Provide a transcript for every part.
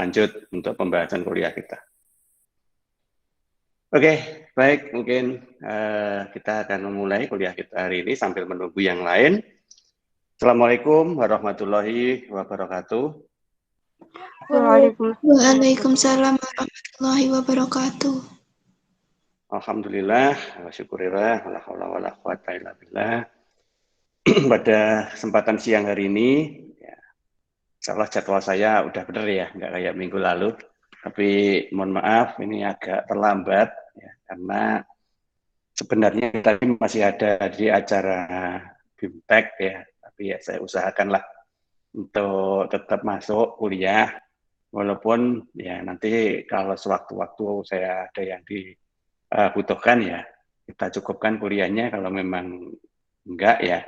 lanjut untuk pembahasan kuliah kita. Oke, baik, mungkin kita akan memulai kuliah kita hari ini sambil menunggu yang lain. Assalamualaikum warahmatullahi wabarakatuh. Waalaikumsalam warahmatullahi wabarakatuh. Alhamdulillah, wa syukurillah, wala haula wala quwata illa billah. Pada kesempatan siang hari ini, ya, insyaallah jadwal saya udah benar ya, nggak kayak minggu lalu. Tapi mohon maaf, ini agak terlambat, ya, karena sebenarnya tadi masih ada di acara BIMTEK ya, tapi ya saya usahakanlah untuk tetap masuk kuliah, walaupun ya nanti kalau sewaktu-waktu saya ada yang dibutuhkan ya, kita cukupkan kuliahnya, kalau memang enggak ya,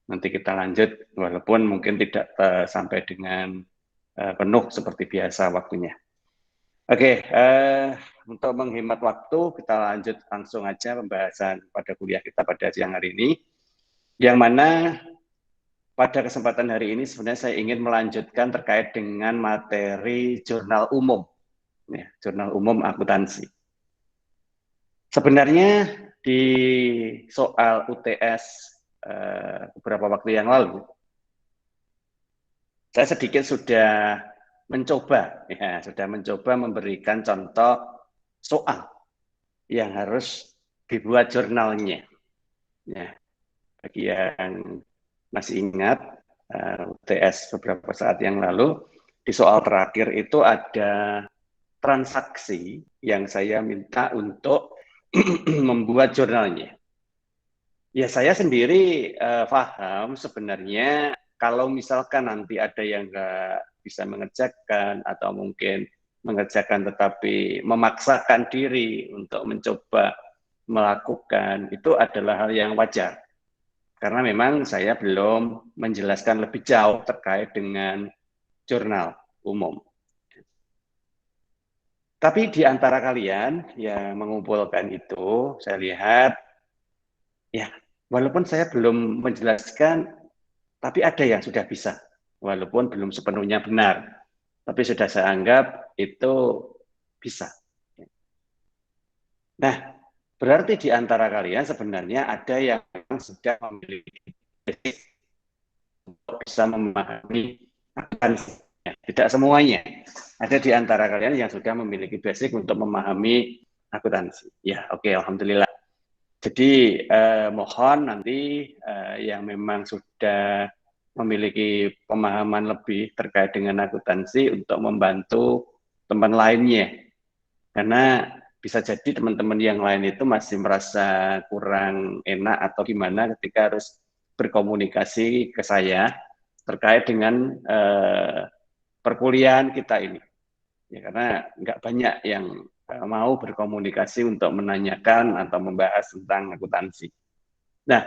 nanti kita lanjut, walaupun mungkin tidak sampai dengan penuh seperti biasa waktunya. Oke, untuk menghemat waktu, kita lanjut langsung aja pembahasan pada kuliah kita pada siang hari ini, yang mana pada kesempatan hari ini sebenarnya saya ingin melanjutkan terkait dengan materi jurnal umum, ya, jurnal umum akuntansi. Sebenarnya di soal UTS beberapa waktu yang lalu, saya sedikit sudah mencoba memberikan contoh soal yang harus dibuat jurnalnya. Ya, bagi yang masih ingat UTS beberapa saat yang lalu, di soal terakhir itu ada transaksi yang saya minta untuk membuat jurnalnya. Ya, saya sendiri paham sebenarnya kalau misalkan nanti ada yang nggak bisa mengerjakan atau mungkin mengerjakan tetapi memaksakan diri untuk mencoba melakukan, itu adalah hal yang wajar. Karena memang saya belum menjelaskan lebih jauh terkait dengan jurnal umum. Tapi di antara kalian yang mengumpulkan itu, saya lihat, ya, walaupun saya belum menjelaskan, tapi ada yang sudah bisa, walaupun belum sepenuhnya benar. Tapi sudah saya anggap itu bisa. Nah, berarti di antara kalian sebenarnya ada yang sudah memiliki basic untuk bisa memahami akuntansi. Tidak semuanya. Ada di antara kalian yang sudah memiliki basic untuk memahami akuntansi. Ya, oke, alhamdulillah. Jadi mohon nanti yang memang sudah memiliki pemahaman lebih terkait dengan akuntansi untuk membantu teman lainnya. Karena bisa jadi teman-teman yang lain itu masih merasa kurang enak atau gimana ketika harus berkomunikasi ke saya terkait dengan perkuliahan kita ini. Ya, karena nggak banyak yang mau berkomunikasi untuk menanyakan atau membahas tentang akuntansi. Nah,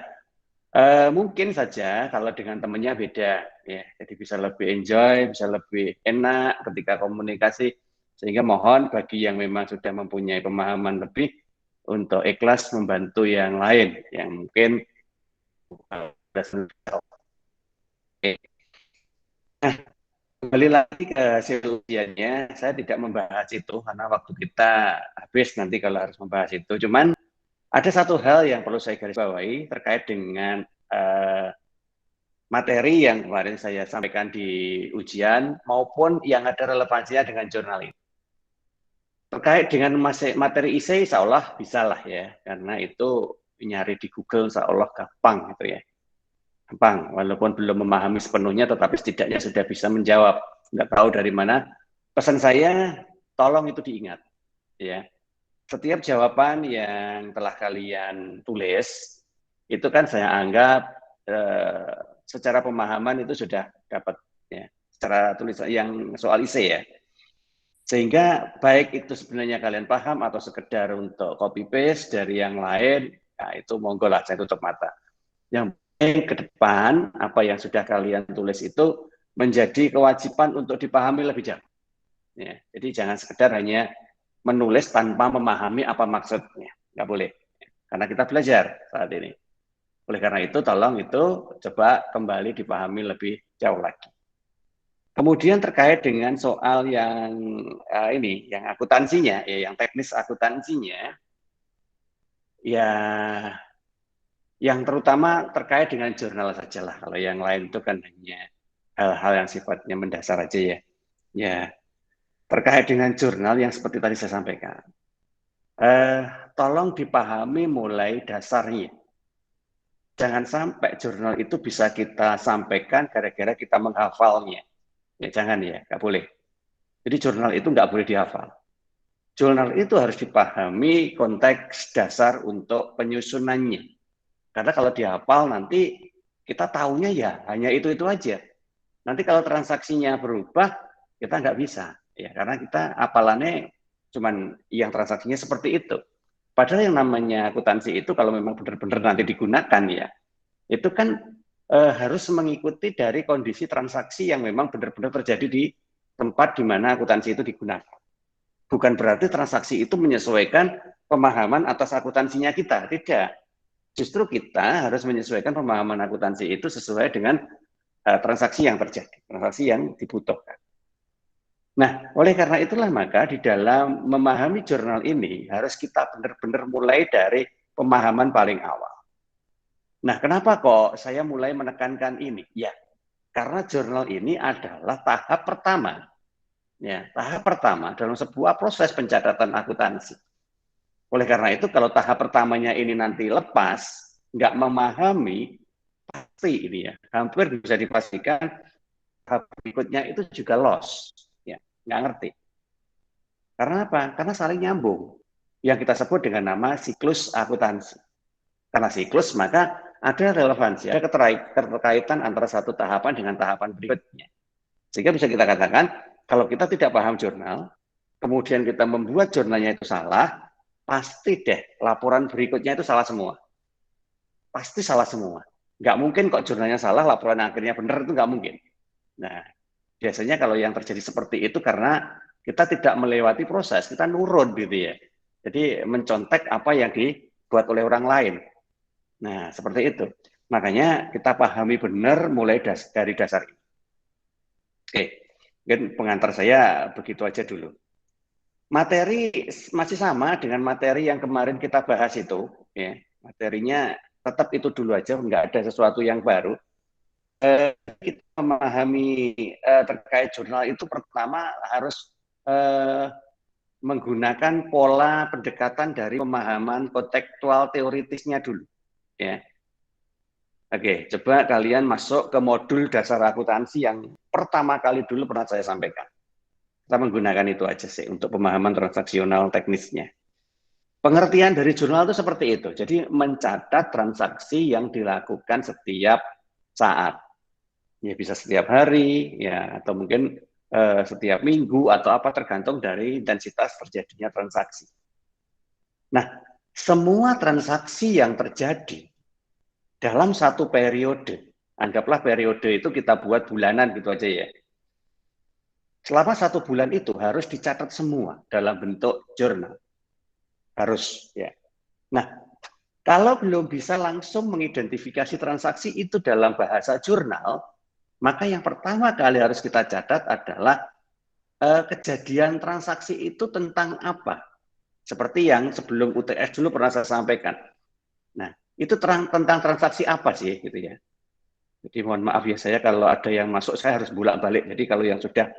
mungkin saja kalau dengan temannya beda, ya, jadi bisa lebih enjoy, bisa lebih enak ketika komunikasi. Sehingga mohon bagi yang memang sudah mempunyai pemahaman lebih untuk ikhlas membantu yang lain yang mungkin nah, kembali lagi ke hasil ujiannya, saya tidak membahas itu karena waktu kita habis nanti kalau harus membahas itu. Cuman ada satu hal yang perlu saya garis bawahi terkait dengan materi yang kemarin saya sampaikan di ujian maupun yang ada relevansinya dengan jurnal ini. Terkait dengan materi IC, insya Allah bisa lah ya, karena itu nyari di Google insya Allah gampang gitu ya. Gampang, walaupun belum memahami sepenuhnya, tetapi setidaknya sudah bisa menjawab. Nggak tahu dari mana. Pesan saya, tolong itu diingat. Ya, setiap jawaban yang telah kalian tulis, itu kan saya anggap secara pemahaman itu sudah dapat. Ya, secara tulisan yang soal IC ya. Sehingga baik itu sebenarnya kalian paham atau sekedar untuk copy paste dari yang lain, nah itu monggo lah, saya tutup mata. Yang penting ke depan, apa yang sudah kalian tulis itu menjadi kewajiban untuk dipahami lebih jauh. Ya, jadi jangan sekedar hanya menulis tanpa memahami apa maksudnya. Nggak boleh. Karena kita belajar saat ini. Oleh karena itu, tolong itu coba kembali dipahami lebih jauh lagi. Kemudian terkait dengan soal yang ini, yang akuntansinya, ya, yang teknis akuntansinya, ya, yang terutama terkait dengan jurnal sajalah. Kalau yang lain itu kan hanya hal-hal yang sifatnya mendasar aja ya. Ya, terkait dengan jurnal yang seperti tadi saya sampaikan, tolong dipahami mulai dasarnya. Jangan sampai jurnal itu bisa kita sampaikan gara-gara kita menghafalnya. Ya jangan ya, nggak boleh. Jadi jurnal itu nggak boleh dihafal. Jurnal itu harus dipahami konteks dasar untuk penyusunannya. Karena kalau dihafal nanti kita tahunya ya hanya itu aja. Nanti kalau transaksinya berubah, kita nggak bisa. Ya, karena kita hafalannya cuman yang transaksinya seperti itu. Padahal yang namanya akuntansi itu kalau memang benar-benar nanti digunakan ya, itu kan harus mengikuti dari kondisi transaksi yang memang benar-benar terjadi di tempat di mana akuntansi itu digunakan. Bukan berarti transaksi itu menyesuaikan pemahaman atas akuntansinya kita, tidak. Justru kita harus menyesuaikan pemahaman akuntansi itu sesuai dengan transaksi yang terjadi, transaksi yang dibutuhkan. Nah, oleh karena itulah maka di dalam memahami jurnal ini harus kita benar-benar mulai dari pemahaman paling awal. Nah, kenapa kok saya mulai menekankan ini? Ya, karena jurnal ini adalah tahap pertama. Ya, tahap pertama dalam sebuah proses pencatatan akuntansi. Oleh karena itu, kalau tahap pertamanya ini nanti lepas, nggak memahami, pasti ini ya, hampir bisa dipastikan tahap berikutnya itu juga loss. Ya, nggak ngerti. Karena apa? Karena saling nyambung. Yang kita sebut dengan nama siklus akuntansi. Karena siklus, maka ada relevansi, ada keterkaitan antara satu tahapan dengan tahapan berikutnya. Sehingga bisa kita katakan, kalau kita tidak paham jurnal, kemudian kita membuat jurnalnya itu salah, pasti deh laporan berikutnya itu salah semua. Pasti salah semua. Nggak mungkin kok jurnalnya salah, laporan akhirnya benar, itu nggak mungkin. Nah, biasanya kalau yang terjadi seperti itu karena kita tidak melewati proses, kita nurun gitu ya. Jadi mencontek apa yang dibuat oleh orang lain. Nah, seperti itu. Makanya kita pahami benar mulai dari dasar ini. Oke, mungkin pengantar saya begitu aja dulu. Materi masih sama dengan materi yang kemarin kita bahas itu. Ya. Materinya tetap itu dulu aja, nggak ada sesuatu yang baru. Kita memahami terkait jurnal itu pertama harus menggunakan pola pendekatan dari pemahaman kontekstual teoritisnya dulu. Ya. Oke, coba kalian masuk ke modul dasar akuntansi yang pertama kali dulu pernah saya sampaikan. Kita menggunakan itu aja sih untuk pemahaman transaksional teknisnya. Pengertian dari jurnal itu seperti itu. Jadi mencatat transaksi yang dilakukan setiap saat. Ya bisa setiap hari, ya atau mungkin setiap minggu atau apa tergantung dari intensitas terjadinya transaksi. Nah, semua transaksi yang terjadi dalam satu periode, anggaplah periode itu kita buat bulanan gitu aja ya. Selama 1 bulan itu harus dicatat semua dalam bentuk jurnal. Harus ya. Nah, kalau belum bisa langsung mengidentifikasi transaksi itu dalam bahasa jurnal, maka yang pertama kali harus kita catat adalah kejadian transaksi itu tentang apa. Seperti yang sebelum UTS dulu pernah saya sampaikan. Nah, itu tentang transaksi apa sih gitu ya. Jadi mohon maaf ya, saya kalau ada yang masuk saya harus bolak-balik. Jadi kalau yang sudah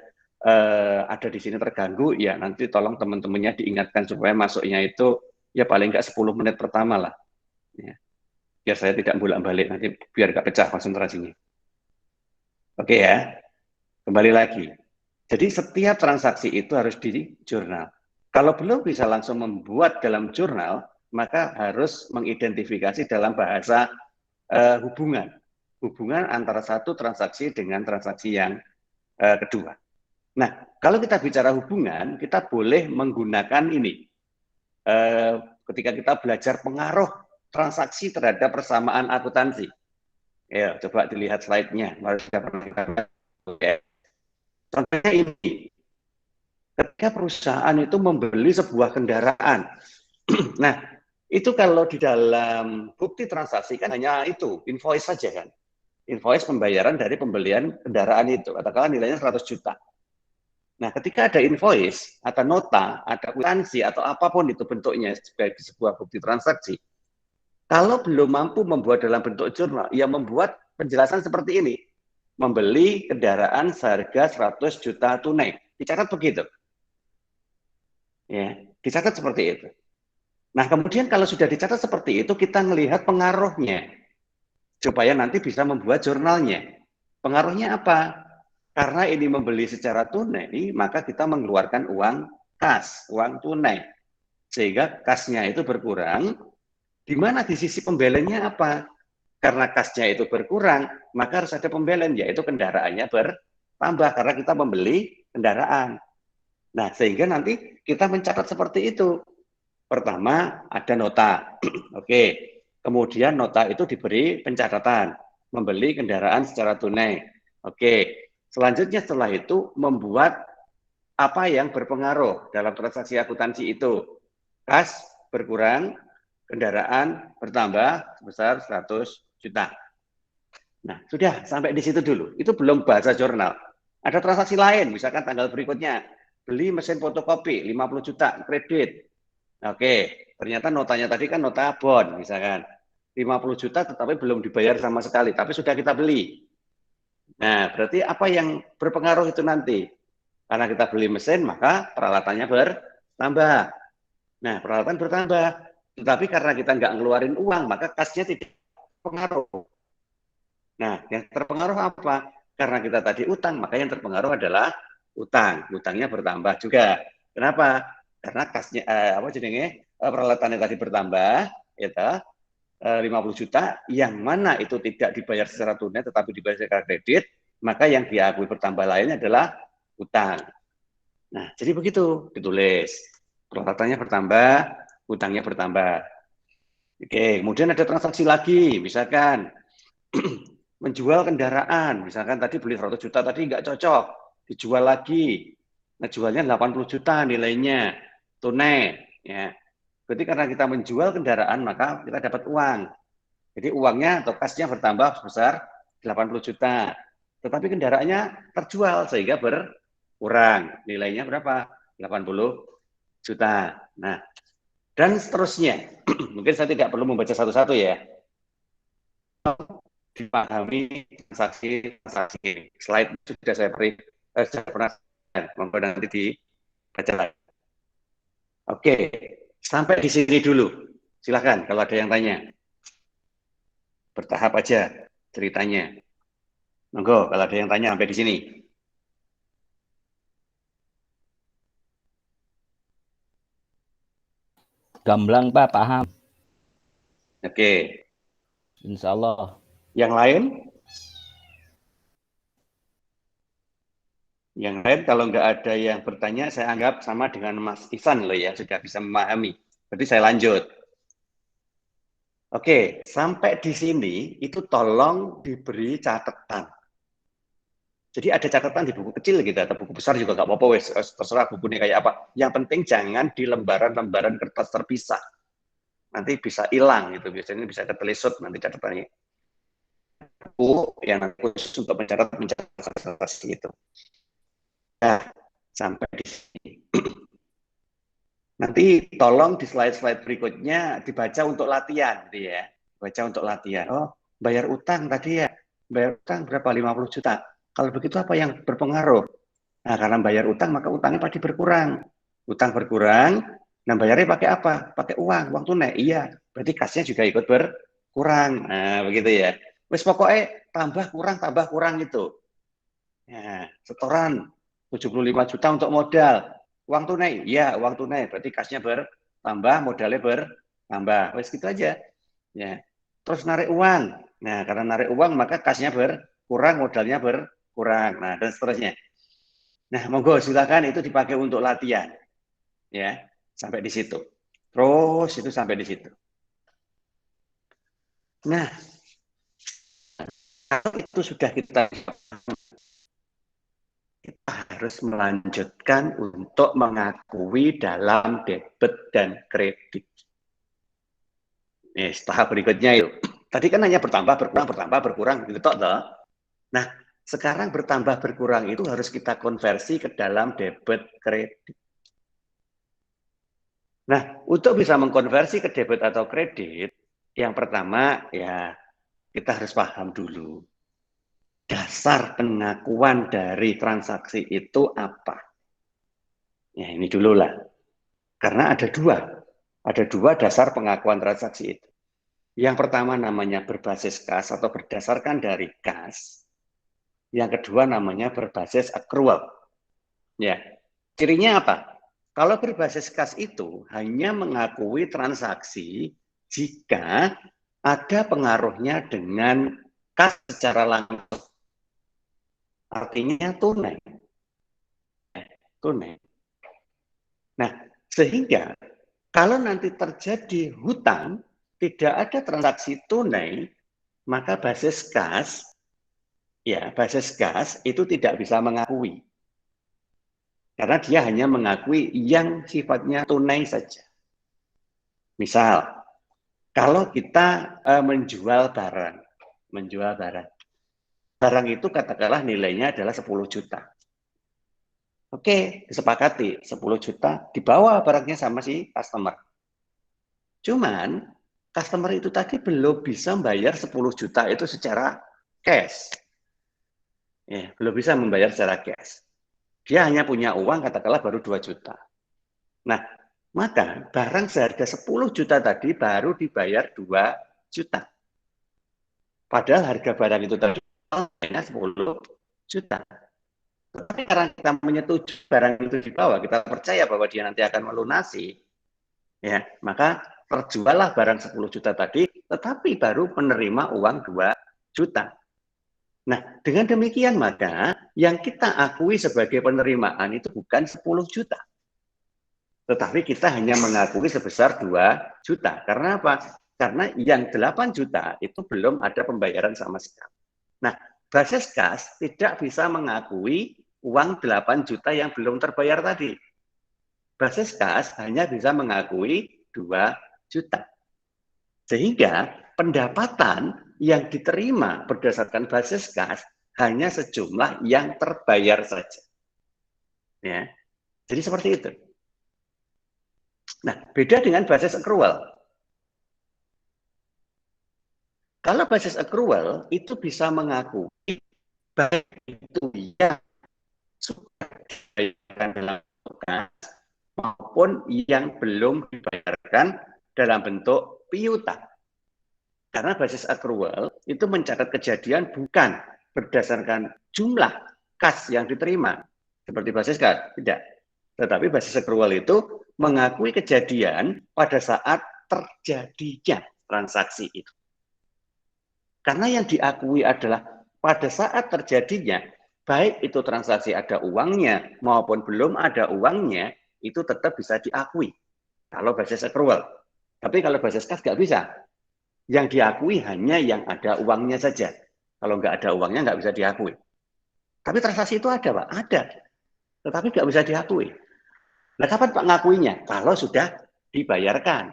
ada di sini terganggu, ya nanti tolong teman-temannya diingatkan supaya masuknya itu ya paling nggak 10 menit pertama lah. Ya. Biar saya tidak bolak-balik, nanti biar nggak pecah konsentrasinya. Oke ya, kembali lagi. Jadi setiap transaksi itu harus di jurnal. Kalau belum bisa langsung membuat dalam jurnal, maka harus mengidentifikasi dalam bahasa hubungan. Hubungan antara satu transaksi dengan transaksi yang kedua. Nah, kalau kita bicara hubungan, kita boleh menggunakan ini. Ketika kita belajar pengaruh transaksi terhadap persamaan akuntansi. Ya, coba dilihat slide-nya. Contohnya ini. Ketika perusahaan itu membeli sebuah kendaraan. Nah, itu kalau di dalam bukti transaksi kan hanya itu, invoice saja kan. Invoice pembayaran dari pembelian kendaraan itu, katakanlah nilainya 100 juta. Nah, ketika ada invoice, atau nota, ada kwitansi, atau apapun itu bentuknya sebagai sebuah bukti transaksi, kalau belum mampu membuat dalam bentuk jurnal, ya membuat penjelasan seperti ini. Membeli kendaraan seharga 100 juta tunai. Dicatat begitu. Ya, dicatat seperti itu. Nah, kemudian kalau sudah dicatat seperti itu, kita melihat pengaruhnya. Supaya nanti bisa membuat jurnalnya. Pengaruhnya apa? Karena ini membeli secara tunai, maka kita mengeluarkan uang kas, uang tunai. Sehingga kasnya itu berkurang, di mana di sisi pembeliannya apa? Karena kasnya itu berkurang, maka harus ada pembelian, yaitu kendaraannya bertambah, karena kita membeli kendaraan. Nah, sehingga nanti kita mencatat seperti itu. Pertama, ada nota. Oke. Kemudian nota itu diberi pencatatan, membeli kendaraan secara tunai. Oke, selanjutnya setelah itu membuat apa yang berpengaruh dalam transaksi akuntansi itu. Kas berkurang, kendaraan bertambah sebesar 100 juta. Nah, sudah sampai di situ dulu. Itu belum bahasa jurnal. Ada transaksi lain, misalkan tanggal berikutnya, beli mesin fotokopi 50 juta kredit. Oke, ternyata notanya tadi kan nota bon, misalkan 50 juta tetapi belum dibayar sama sekali, tapi sudah kita beli. Nah, berarti apa yang berpengaruh itu nanti? Karena kita beli mesin, maka peralatannya bertambah. Nah, peralatan bertambah. Tetapi karena kita nggak ngeluarin uang, maka kasnya tidak terpengaruh. Nah, yang terpengaruh apa? Karena kita tadi utang, maka yang terpengaruh adalah utang. Utangnya bertambah juga. Kenapa? Karena kasnya peralatannya tadi bertambah, ya, 50 juta, yang mana itu tidak dibayar secara tunai tetapi dibayar secara kredit, maka yang diakui bertambah lainnya adalah utang. Nah, jadi begitu ditulis. Peralatannya bertambah, utangnya bertambah. Oke, kemudian ada transaksi lagi, misalkan menjual kendaraan, misalkan tadi beli 100 juta tadi nggak cocok, dijual lagi. Nah, jualnya 80 juta nilainya, tunai. Ya. Berarti karena kita menjual kendaraan, maka kita dapat uang. Jadi uangnya atau kasnya bertambah sebesar 80 juta. Tetapi kendaraannya terjual sehingga berkurang. Nilainya berapa? 80 juta. Nah, dan seterusnya. Mungkin saya tidak perlu membaca satu-satu ya. Dipahami transaksi. Slide sudah saya pernah monggo nanti dibaca lagi. Oke, sampai di sini dulu. Silakan kalau ada yang tanya. Bertahap aja ceritanya. Monggo kalau ada yang tanya sampai di sini. Gamblang Pak, paham. Oke. Insya Allah. Yang lain? Yang lain kalau nggak ada yang bertanya, saya anggap sama dengan Mas Ivan loh ya, sudah bisa memahami. Berarti saya lanjut. Oke, sampai di sini itu tolong diberi catatan. Jadi ada catatan di buku kecil gitu, atau buku besar juga nggak apa-apa, terserah bukunya kayak apa. Yang penting jangan di lembaran-lembaran kertas terpisah. Nanti bisa hilang gitu, biasanya bisa ketelisut nanti catatannya. Buku yang nanti khusus untuk mencatat itu. Nah, sampai di sini. Nanti tolong di slide-slide berikutnya dibaca untuk latihan, gitu ya. Baca untuk latihan. Oh, bayar utang tadi ya. Bayar utang berapa? 50 juta. Kalau begitu apa yang berpengaruh? Nah, karena bayar utang, maka utangnya pasti berkurang. Utang berkurang, nah bayarnya pakai apa? Pakai uang tunai. Iya, berarti kasnya juga ikut berkurang. Nah, begitu ya. Wes pokoknya tambah kurang itu. Nah, setoran 75 juta untuk modal. Uang tunai, iya uang tunai. Berarti kasnya bertambah, modalnya bertambah. Wes gitu aja. Ya. Terus narik uang. Nah, karena narik uang maka kasnya berkurang, modalnya berkurang. Nah, dan seterusnya. Nah, monggo silakan itu dipakai untuk latihan. Ya, sampai di situ. Terus itu sampai di situ. Nah, kalau itu sudah kita harus melanjutkan untuk mengakui dalam debit dan kredit. Tahap berikutnya itu. Tadi kan hanya bertambah, berkurang, gitu toh. Nah, sekarang bertambah, berkurang itu harus kita konversi ke dalam debit kredit. Nah, untuk bisa mengkonversi ke debit atau kredit, yang pertama ya kita harus paham dulu dasar pengakuan dari transaksi itu apa. Ya, ini dulu lah. Karena ada dua dasar pengakuan transaksi itu. Yang pertama namanya berbasis kas atau berdasarkan dari kas. Yang kedua namanya berbasis accrual. Ya, cirinya apa? Kalau berbasis kas itu hanya mengakui transaksi jika ada pengaruhnya dengan kas secara langsung. Artinya tunai. Tunai. Nah, sehingga kalau nanti terjadi hutang, tidak ada transaksi tunai, maka basis kas itu tidak bisa mengakui. Karena dia hanya mengakui yang sifatnya tunai saja. Misal, kalau kita menjual barang, barang itu katakanlah nilainya adalah 10 juta. Oke, disepakati 10 juta dibawa barangnya sama si customer. Cuman customer itu tadi belum bisa membayar 10 juta itu secara cash. Ya, belum bisa membayar secara cash. Dia hanya punya uang katakanlah baru 2 juta. Nah, maka barang seharga 10 juta tadi baru dibayar 2 juta. Padahal harga barang itu tadi hanya 10 juta. Tapi karena kita menyetujui barang itu dibawa, kita percaya bahwa dia nanti akan melunasi, ya, maka terjuallah barang 10 juta tadi, tetapi baru menerima uang 2 juta. Nah, dengan demikian maka yang kita akui sebagai penerimaan itu bukan 10 juta. Tetapi kita hanya mengakui sebesar 2 juta. Karena apa? Karena yang 8 juta itu belum ada pembayaran sama sekali. Nah, basis kas tidak bisa mengakui uang 8 juta yang belum terbayar tadi. Basis kas hanya bisa mengakui 2 juta. Sehingga pendapatan yang diterima berdasarkan basis kas hanya sejumlah yang terbayar saja. Ya. Jadi seperti itu. Nah, beda dengan basis accrual. Kalau basis accrual itu bisa mengakui baik itu yang sudah dibayarkan dalam bentuk kas maupun yang belum dibayarkan dalam bentuk piutang. Karena basis accrual itu mencatat kejadian bukan berdasarkan jumlah kas yang diterima, seperti basis kas, tidak. Tetapi basis accrual itu mengakui kejadian pada saat terjadinya transaksi itu. Karena yang diakui adalah pada saat terjadinya, baik itu transaksi ada uangnya maupun belum ada uangnya, itu tetap bisa diakui kalau basis accrual. Tapi kalau basis kas nggak bisa. Yang diakui hanya yang ada uangnya saja. Kalau nggak ada uangnya nggak bisa diakui. Tapi transaksi itu ada, Pak? Ada. Tetapi nggak bisa diakui. Nah, kapan Pak ngakuinya? Kalau sudah dibayarkan.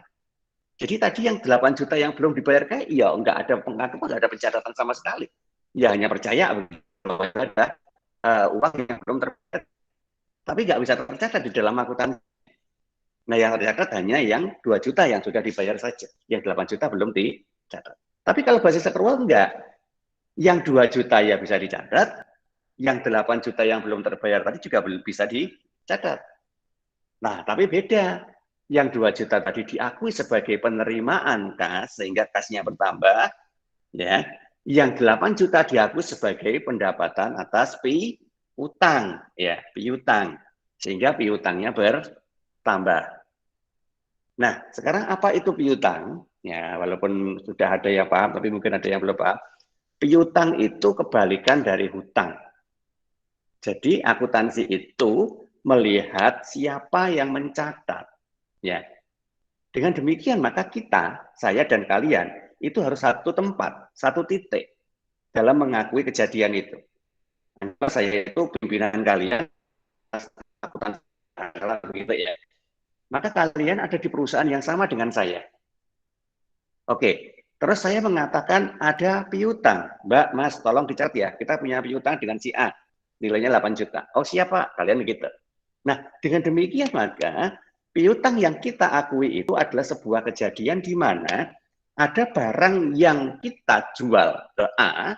Jadi tadi yang 8 juta yang belum dibayarkan, ya nggak ada pengakuan, nggak ada pencatatan sama sekali. Ya hanya percaya bahwa ada uang yang belum terbayar. Tapi nggak bisa tercatat di dalam akuntan. Nah, yang tercatat hanya yang 2 juta yang sudah dibayar saja. Yang 8 juta belum dicatat. Tapi kalau basis accrual enggak. Yang 2 juta ya bisa dicatat. Yang 8 juta yang belum terbayar tadi juga bisa dicatat. Nah, tapi beda. Yang 2 juta tadi diakui sebagai penerimaan kas, sehingga kasnya bertambah. Ya. Yang 8 juta diakui sebagai pendapatan atas piutang. Ya, piutang. Sehingga piutangnya bertambah. Nah, sekarang apa itu piutang? Ya, walaupun sudah ada yang paham, tapi mungkin ada yang belum paham. Piutang itu kebalikan dari hutang. Jadi, akuntansi itu melihat siapa yang mencatat. Ya. Dengan demikian, maka kita, saya dan kalian, itu harus satu tempat, satu titik dalam mengakui kejadian itu. Saya itu pimpinan kalian, akuntansi, begitu ya. Maka kalian ada di perusahaan yang sama dengan saya. Oke, Terus saya mengatakan ada piutang. Mbak, Mas, tolong dicatat ya. Kita punya piutang dengan si A. Nilainya 8 juta. Oh, siapa? Kalian gitu. Nah, dengan demikian maka piutang yang kita akui itu adalah sebuah kejadian di mana ada barang yang kita jual ke A,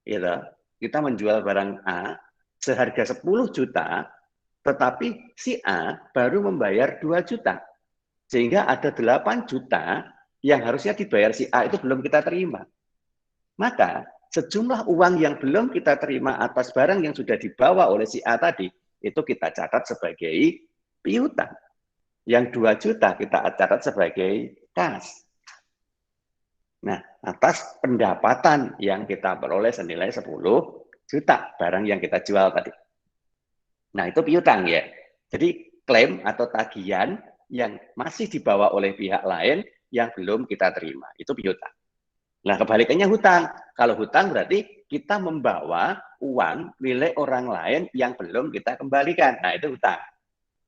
gitu. Kita menjual barang A seharga 10 juta, tetapi si A baru membayar 2 juta. Sehingga ada 8 juta yang harusnya dibayar si A itu belum kita terima. Maka sejumlah uang yang belum kita terima atas barang yang sudah dibawa oleh si A tadi, itu kita catat sebagai piutang. Yang 2 juta kita catat sebagai kas. Nah, atas pendapatan yang kita peroleh senilai 10 juta barang yang kita jual tadi. Nah, itu piutang ya. Jadi klaim atau tagihan yang masih dibawa oleh pihak lain yang belum kita terima. Itu piutang. Nah, kebalikannya hutang. Kalau hutang berarti kita membawa uang milik orang lain yang belum kita kembalikan. Nah, itu hutang.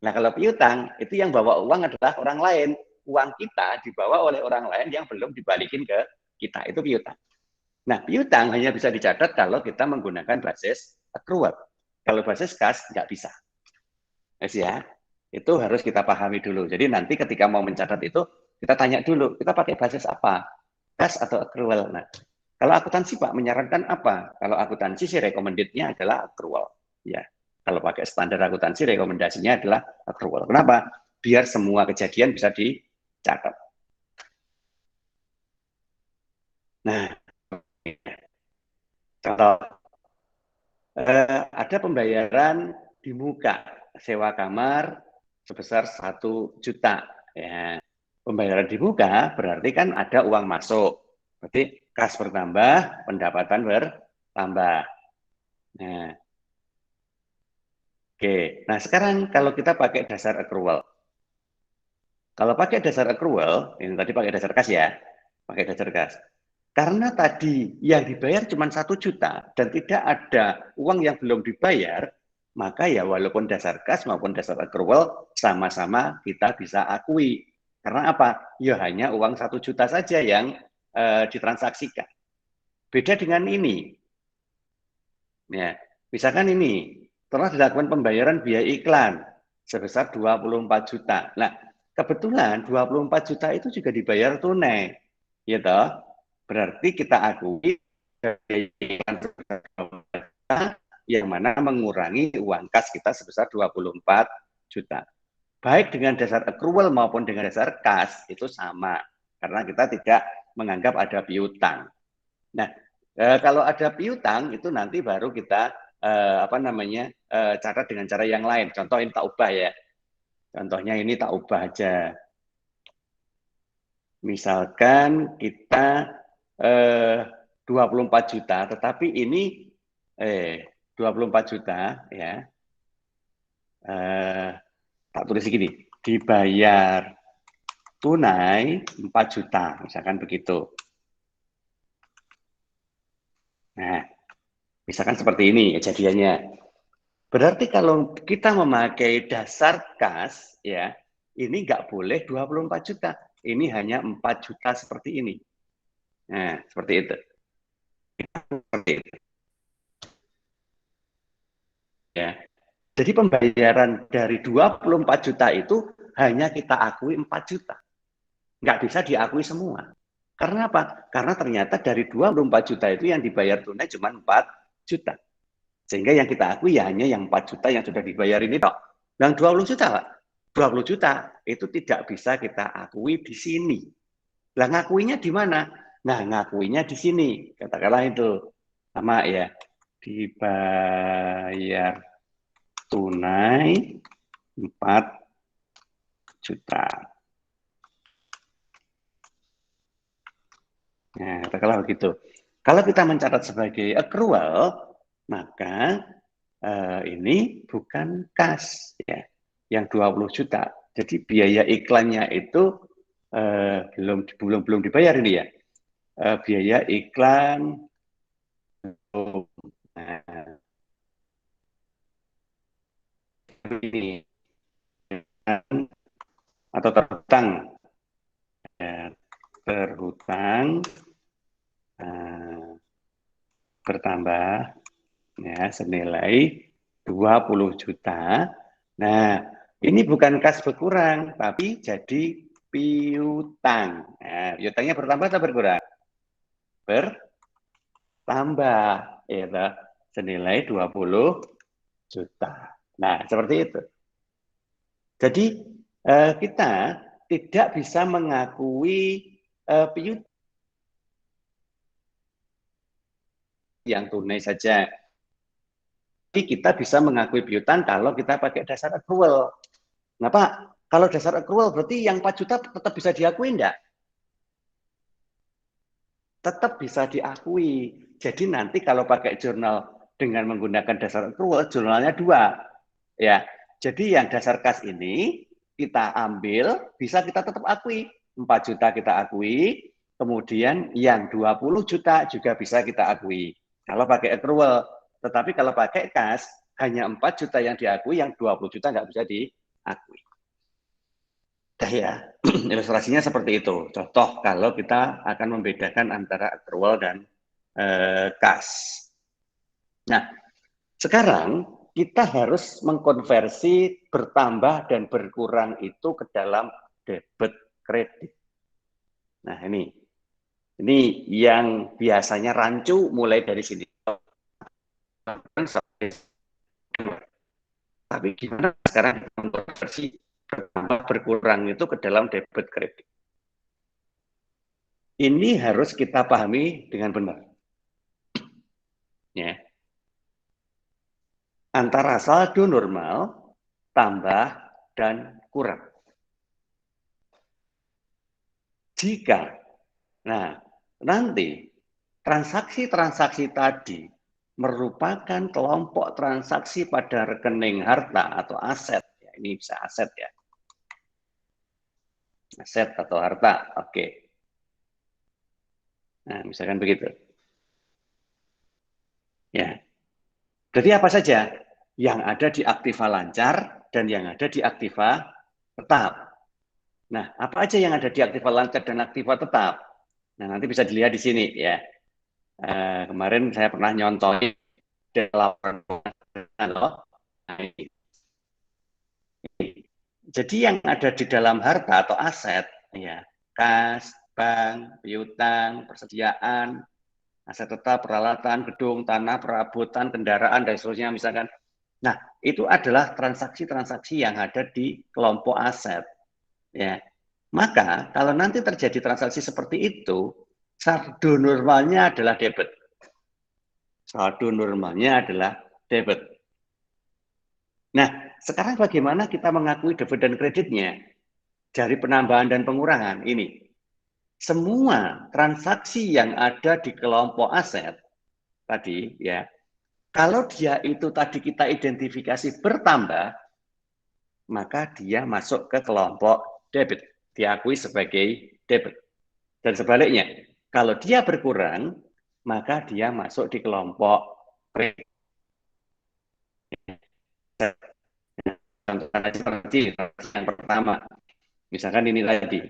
Nah, kalau piutang, itu yang bawa uang adalah orang lain. Uang kita dibawa oleh orang lain yang belum dibalikin ke kita. Itu piutang. Nah, piutang hanya bisa dicatat kalau kita menggunakan basis accrual. Kalau basis kas, nggak bisa. Ya, itu harus kita pahami dulu. Jadi nanti ketika mau mencatat itu, kita tanya dulu, kita pakai basis apa? Kas atau accrual? Nah, kalau akuntansi Pak menyarankan apa? Kalau akuntansi sih recommended-nya adalah accrual. Ya, kalau pakai standar akuntansi rekomendasinya adalah accrual. Kenapa? Biar semua kejadian bisa dicatat. Nah, contoh ada pembayaran di muka sewa kamar sebesar 1 juta. Ya. Pembayaran di muka berarti kan ada uang masuk. Berarti kas bertambah, pendapatan bertambah. Nah, oke. Nah, sekarang kalau kita pakai dasar accrual. Kalau pakai dasar accrual, ini tadi pakai dasar kas ya, pakai dasar kas. Karena tadi yang dibayar cuma 1 juta dan tidak ada uang yang belum dibayar, maka ya walaupun dasar kas maupun dasar accrual sama-sama kita bisa akui. Karena apa? Ya hanya uang 1 juta saja yang ditransaksikan. Beda dengan ini. Ya, misalkan ini telah dilakukan pembayaran biaya iklan sebesar 24 juta. Nah, kebetulan 24 juta itu juga dibayar tunai. Gitu. Berarti kita akui yang mana mengurangi uang kas kita sebesar 24 juta. Baik dengan dasar accrual maupun dengan dasar kas itu sama. Karena kita tidak menganggap ada piutang. Nah, kalau ada piutang itu nanti baru kita catat dengan cara yang lain. Contoh ini tak ubah ya. Contohnya ini tak ubah aja. Misalkan kita 24 juta, tetapi ini 24 juta ya. Tak tulis gini, dibayar tunai 4 juta, misalkan begitu. Nah, misalkan seperti ini kejadiannya. Berarti kalau kita memakai dasar kas, ya, ini nggak boleh 24 juta. Ini hanya 4 juta seperti ini. Nah, seperti itu. Seperti itu. Ya. Jadi pembayaran dari 24 juta itu hanya kita akui 4 juta. Nggak bisa diakui semua. Karena apa? Karena ternyata dari 24 juta itu yang dibayar tunai cuma 4 juta. Sehingga yang kita akui ya hanya yang 4 juta yang sudah dibayar ini tok. Yang 20 juta, Pak. 20 juta itu tidak bisa kita akui di sini. Lah ngakuinya di mana? Nah, ngakuinya di sini. Katakanlah itu. Sama ya. Dibayar tunai 4 juta. Nah, katakanlah begitu. Kalau kita mencatat sebagai accrual, maka ini bukan kas ya, yang 20 juta. Jadi biaya iklannya itu belum dibayar ini ya. Biaya iklan ini atau terhutang bertambah ya senilai 20 juta. Nah, ini bukan kas berkurang, tapi jadi piutang. Nah, piutangnya bertambah atau berkurang? Bertambah, ya, senilai 20 juta. Nah, seperti itu. Jadi, kita tidak bisa mengakui piutang yang tunai saja. Tapi kita bisa mengakui piutang kalau kita pakai dasar accrual. Nah, Pak, kalau dasar accrual berarti yang 4 juta tetap bisa diakui enggak? Tetap bisa diakui. Jadi nanti kalau pakai jurnal dengan menggunakan dasar accrual, jurnalnya 2. Ya. Jadi yang dasar kas ini kita ambil, bisa kita tetap akui. 4 juta kita akui, kemudian yang 20 juta juga bisa kita akui. Kalau pakai accrual. Tetapi kalau pakai kas, hanya 4 juta yang diakui, yang 20 juta nggak bisa diakui. Nah ya, ilustrasinya seperti itu. Contoh kalau kita akan membedakan antara accrual dan kas. Nah, sekarang kita harus mengkonversi bertambah dan berkurang itu ke dalam debit kredit. Nah, ini yang biasanya rancu mulai dari sini. Tapi gimana sekarang mengkonversi bertambah berkurang itu ke dalam debit kredit? Ini harus kita pahami dengan benar. Ya. Antara saldo normal, tambah, dan kurang. Jika, nah, nanti transaksi-transaksi tadi merupakan kelompok transaksi pada rekening harta atau aset, ya, ini bisa aset ya, aset atau harta, oke. Nah, misalkan begitu. Ya, jadi apa saja yang ada di aktiva lancar dan yang ada di aktiva tetap. Nah, apa aja yang ada di aktiva lancar dan aktiva tetap? Nah, nanti bisa dilihat di sini ya. Kemarin saya pernah nyontohin laporan loh. Nah, ini. Jadi yang ada di dalam harta atau aset, ya, kas, bank, piutang, persediaan, aset tetap, peralatan, gedung, tanah, perabotan, kendaraan, dan seterusnya misalkan. Nah, itu adalah transaksi-transaksi yang ada di kelompok aset. Ya. Maka kalau nanti terjadi transaksi seperti itu, saldo normalnya adalah debit. Saldo normalnya adalah debit. Nah, sekarang bagaimana kita mengakui debit dan kreditnya? Dari penambahan dan pengurangan ini. Semua transaksi yang ada di kelompok aset tadi ya, kalau dia itu tadi kita identifikasi bertambah, maka dia masuk ke kelompok debit, diakui sebagai debit. Dan sebaliknya, kalau dia berkurang, maka dia masuk di kelompok kredit. Contohnya seperti yang pertama, misalkan ini tadi,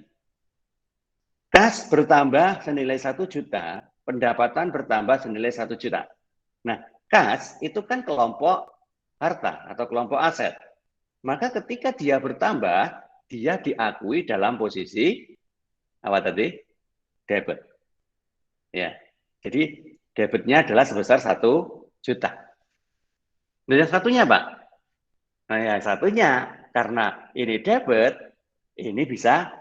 kas bertambah senilai 1 juta, pendapatan bertambah senilai 1 juta. Nah, kas itu kan kelompok harta atau kelompok aset. Maka ketika dia bertambah, dia diakui dalam posisi apa tadi? Debit. Ya. Jadi debitnya adalah sebesar 1 juta. Dan yang satunya, Pak? Nah, yang satunya karena ini debit, ini bisa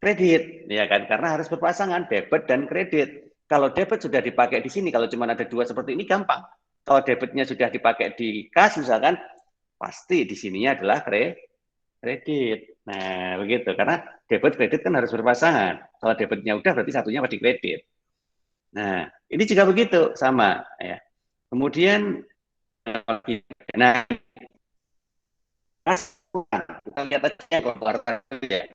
kredit, ya kan? Karena harus berpasangan debit dan kredit. Kalau debit sudah dipakai di sini, kalau cuma ada 2 seperti ini gampang. Kalau debitnya sudah dipakai di kas misalkan, pasti di sininya adalah kredit. Nah, begitu. Karena debit kredit kan harus berpasangan. Kalau debitnya udah berarti satunya pasti kredit. Nah, ini juga begitu, sama ya. Kemudian nah, kas kita lihat aja kalau harta ya.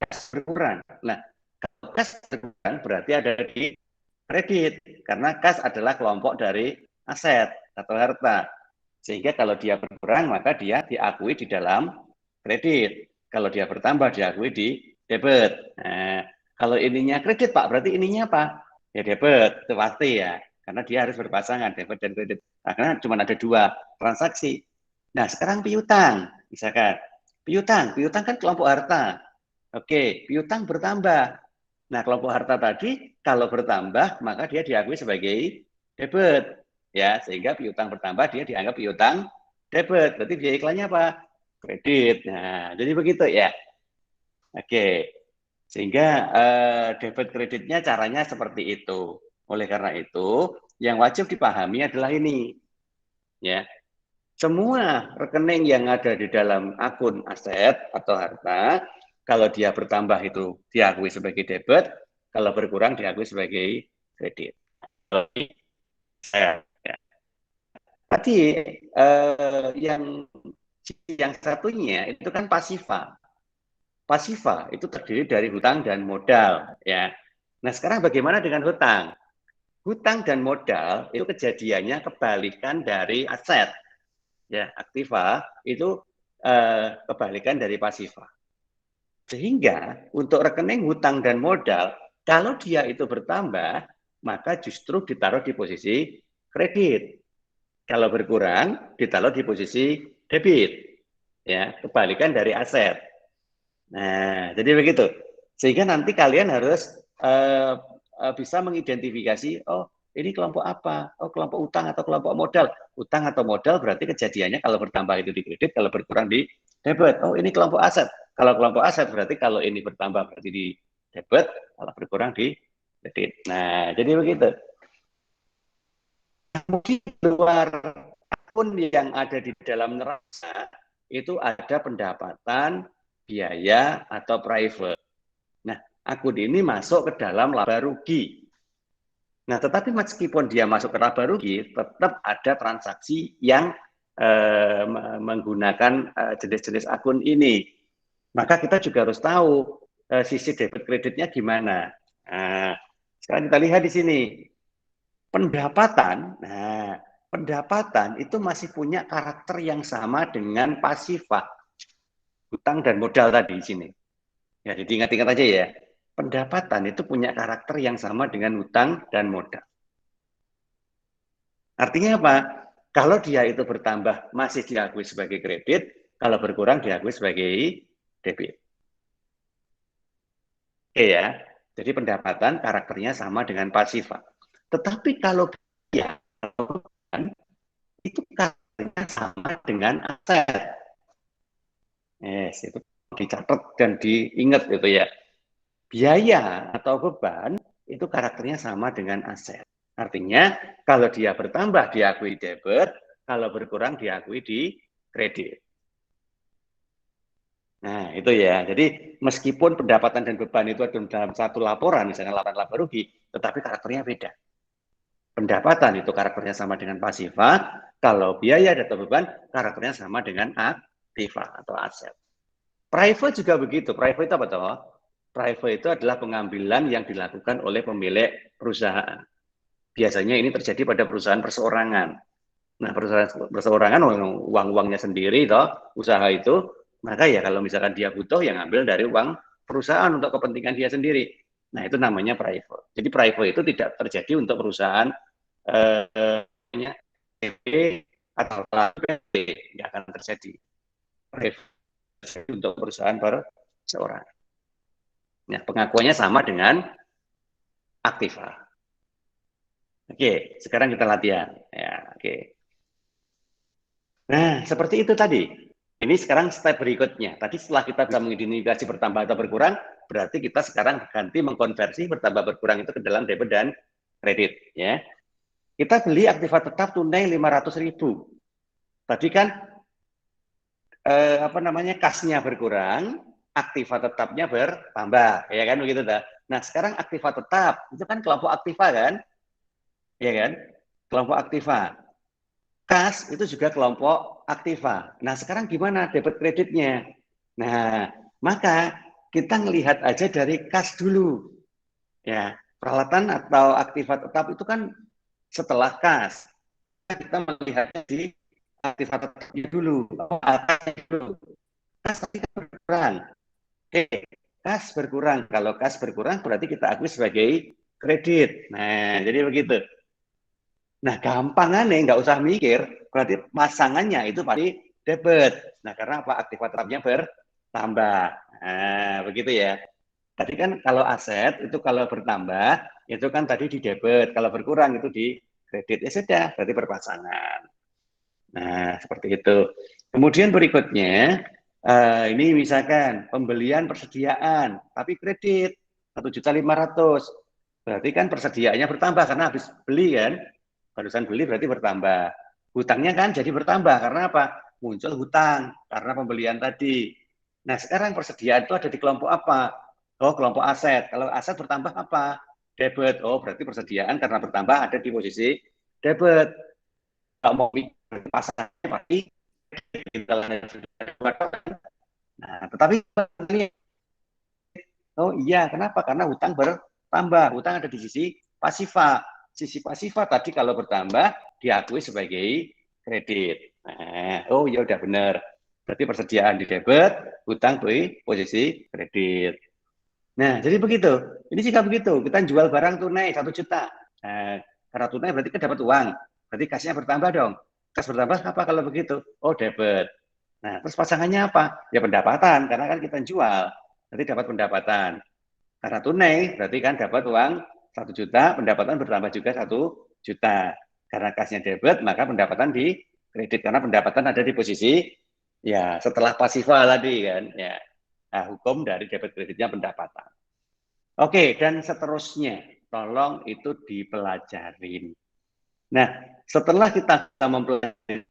Kas berkurang. Nah, kalau kas berkurang berarti ada di kredit karena kas adalah kelompok dari aset atau harta. Sehingga kalau dia berkurang maka dia diakui di dalam kredit. Kalau dia bertambah diakui di debit. Nah, kalau ininya kredit Pak, berarti ininya apa? Ya debit, itu pasti ya. Karena dia harus berpasangan, debit dan kredit. Nah, karena cuma ada 2 transaksi. Nah, sekarang piutang, misalkan. Piutang kan kelompok harta. Oke, piutang bertambah. Nah, kelompok harta tadi kalau bertambah maka dia diakui sebagai debit, ya, sehingga piutang bertambah dia dianggap piutang debit. Berarti biaya iklannya apa? Kredit. Nah, jadi begitu ya. Oke, sehingga debit kreditnya caranya seperti itu. Oleh karena itu, yang wajib dipahami adalah ini, ya. Semua rekening yang ada di dalam akun aset atau harta, kalau dia bertambah itu diakui sebagai debit, kalau berkurang diakui sebagai kredit. Ya. Tadi yang satunya itu kan pasifa. Pasifa itu terdiri dari hutang dan modal, ya. Nah, sekarang bagaimana dengan hutang? Hutang dan modal itu kejadiannya kebalikan dari aset. Ya, aktiva itu kebalikan dari pasifa. Sehingga untuk rekening hutang dan modal, kalau dia itu bertambah, maka justru ditaruh di posisi kredit. Kalau berkurang, ditaruh di posisi debit. Ya, kebalikan dari aset. Nah, jadi begitu. Sehingga nanti kalian harus bisa mengidentifikasi, oh ini kelompok apa? Oh kelompok utang atau kelompok modal. Utang atau modal berarti kejadiannya kalau bertambah itu di kredit, kalau berkurang di debit. Oh ini kelompok aset. Kalau kelompok aset berarti kalau ini bertambah berarti di debit, kalau berkurang di kredit. Nah, jadi begitu. Mungkin luar akun yang ada di dalam neraca itu ada pendapatan, biaya, atau private. Nah, akun ini masuk ke dalam laba rugi. Nah, tetapi meskipun dia masuk ke laba rugi, tetap ada transaksi yang menggunakan jenis-jenis akun ini. Maka kita juga harus tahu sisi debit kreditnya gimana. Nah, sekarang kita lihat di sini. Pendapatan, nah, pendapatan itu masih punya karakter yang sama dengan pasifah. Hutang dan modal tadi di sini. Ya, jadi ingat-ingat aja ya. Pendapatan itu punya karakter yang sama dengan hutang dan modal. Artinya apa? Kalau dia itu bertambah masih diakui sebagai kredit, kalau berkurang diakui sebagai debit. Oke ya. Jadi pendapatan karakternya sama dengan pasifah. Tetapi kalau dia itu karakternya sama dengan aset. Yes, itu dicatat dan diingat gitu ya. Biaya atau beban itu karakternya sama dengan aset. Artinya kalau dia bertambah diakui debit, kalau berkurang diakui di kredit. Nah, itu ya. Jadi meskipun pendapatan dan beban itu ada dalam satu laporan, misalnya laporan laba rugi, tetapi karakternya beda. Pendapatan itu karakternya sama dengan pasifa, kalau biaya atau beban karakternya sama dengan aktiva atau aset. Private juga begitu. Private itu apa toh? Private itu adalah pengambilan yang dilakukan oleh pemilik perusahaan. Biasanya ini terjadi pada perusahaan perseorangan. Nah, perusahaan perseorangan uang-uangnya sendiri toh, usaha itu, maka ya kalau misalkan dia butuh yang ambil dari uang perusahaan untuk kepentingan dia sendiri. Nah, itu namanya private. Jadi private itu tidak terjadi untuk perusahaan PP atau PT, tidak akan terjadi. Private untuk perusahaan perseorangan. Nah, pengakuannya sama dengan aktiva. Oke, sekarang kita latihan. Ya, oke. Nah, seperti itu tadi. Ini sekarang step berikutnya. Tadi setelah kita bisa mengidentifikasi bertambah atau berkurang, berarti kita sekarang ganti mengkonversi bertambah berkurang itu ke dalam debit dan kredit. Ya, kita beli aktiva tetap tunai 500.000. Tadi kan kasnya berkurang, aktiva tetapnya bertambah, ya kan begitu dah. Nah, sekarang aktiva tetap itu kan kelompok aktiva kan, ya kan, kelompok aktiva. Kas itu juga kelompok aktiva. Nah, sekarang gimana debit kreditnya? Nah, maka kita melihat aja dari kas dulu, ya. Peralatan atau aktiva tetap itu kan setelah kas. Kita melihatnya di aktiva tetapnya dulu. Kas tadi kan berkurang. Oke, kas berkurang. Kalau kas berkurang berarti kita akui sebagai kredit. Nah, jadi begitu. Nah, gampangannya nggak usah mikir, berarti pasangannya itu pasti debit. Nah, karena apa? Aktiva tetapnya bertambah. Nah, begitu ya. Tadi kan kalau aset itu kalau bertambah, itu kan tadi di debit. Kalau berkurang itu di kredit. Ya sudah, berarti berpasangan. Nah, seperti itu. Kemudian berikutnya, ini misalkan pembelian persediaan, tapi kredit 1.500.000. Berarti kan persediaannya bertambah karena habis beli kan. Barusan beli berarti bertambah. Hutangnya kan jadi bertambah karena apa? Muncul hutang karena pembelian tadi. Nah, sekarang persediaan itu ada di kelompok apa? Oh, kelompok aset. Kalau aset bertambah apa? Debit. Oh, berarti persediaan karena bertambah ada di posisi debit. Kalau mau mikir pasarnya pasti nah, tetapi oh iya, kenapa? Karena hutang bertambah. Hutang ada di sisi pasifa. Sisi pasifa tadi kalau bertambah diakui sebagai kredit. Nah, oh ya udah benar. Berarti persediaan di debit, hutang di posisi kredit. Nah, jadi begitu. Ini jika begitu, kita jual barang tunai 1 juta. Nah, karena tunai berarti kan dapat uang. Berarti kasnya bertambah dong. Kas bertambah apa kalau begitu? Oh, debit. Nah, terus pasangannya apa? Ya pendapatan, karena kan kita jual. Berarti dapat pendapatan. Karena tunai, berarti kan dapat uang 1 juta, pendapatan bertambah juga 1 juta. Karena kasnya debit, maka pendapatan di kredit. Karena pendapatan ada di posisi, ya setelah pasifa tadi kan. Ya. Nah, hukum dari debit kreditnya pendapatan. Oke, dan seterusnya, tolong itu dipelajarin. Nah, setelah kita mempelajari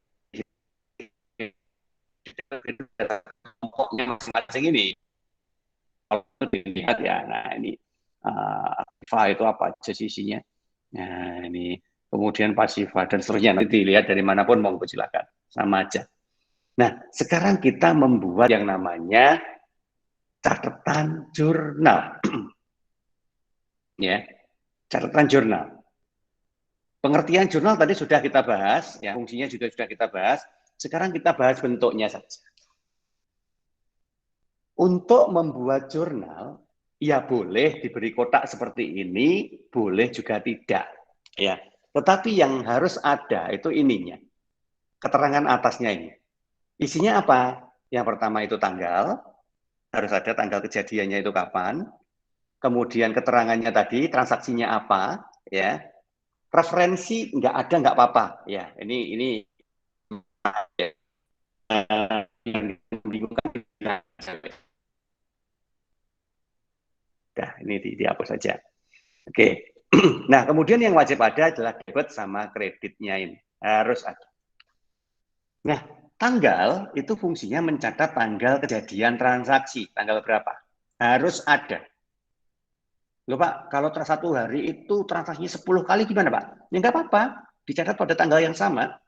kelompoknya masing-masing ini, kalau dilihat ya, nah ini aktiva itu apa aja sisinya. Nah, ini kemudian pasifa dan seterusnya. Nanti dilihat dari manapun monggo silakan, sama aja. Nah, sekarang kita membuat yang namanya catatan jurnal. Ya, catatan jurnal. Pengertian jurnal tadi sudah kita bahas, ya, fungsinya juga sudah kita bahas. Sekarang kita bahas bentuknya saja. Untuk membuat jurnal, ya boleh diberi kotak seperti ini, boleh juga tidak. Ya, tetapi yang harus ada itu ininya, keterangan atasnya ini. Isinya apa? Yang pertama itu tanggal, harus ada tanggal kejadiannya itu kapan. Kemudian keterangannya tadi, transaksinya apa, ya. Referensi nggak ada nggak apa-apa, ya. Ini yang dibingungkan. Nah, ini dihapus saja. Oke. Nah, kemudian yang wajib ada adalah debit sama kreditnya ini. Harus ada. Nah, tanggal itu fungsinya mencatat tanggal kejadian transaksi. Tanggal berapa? Harus ada. Loh Pak, kalau satu hari itu transaksinya 10 kali gimana Pak? Ya nggak apa-apa, dicatat pada tanggal yang sama.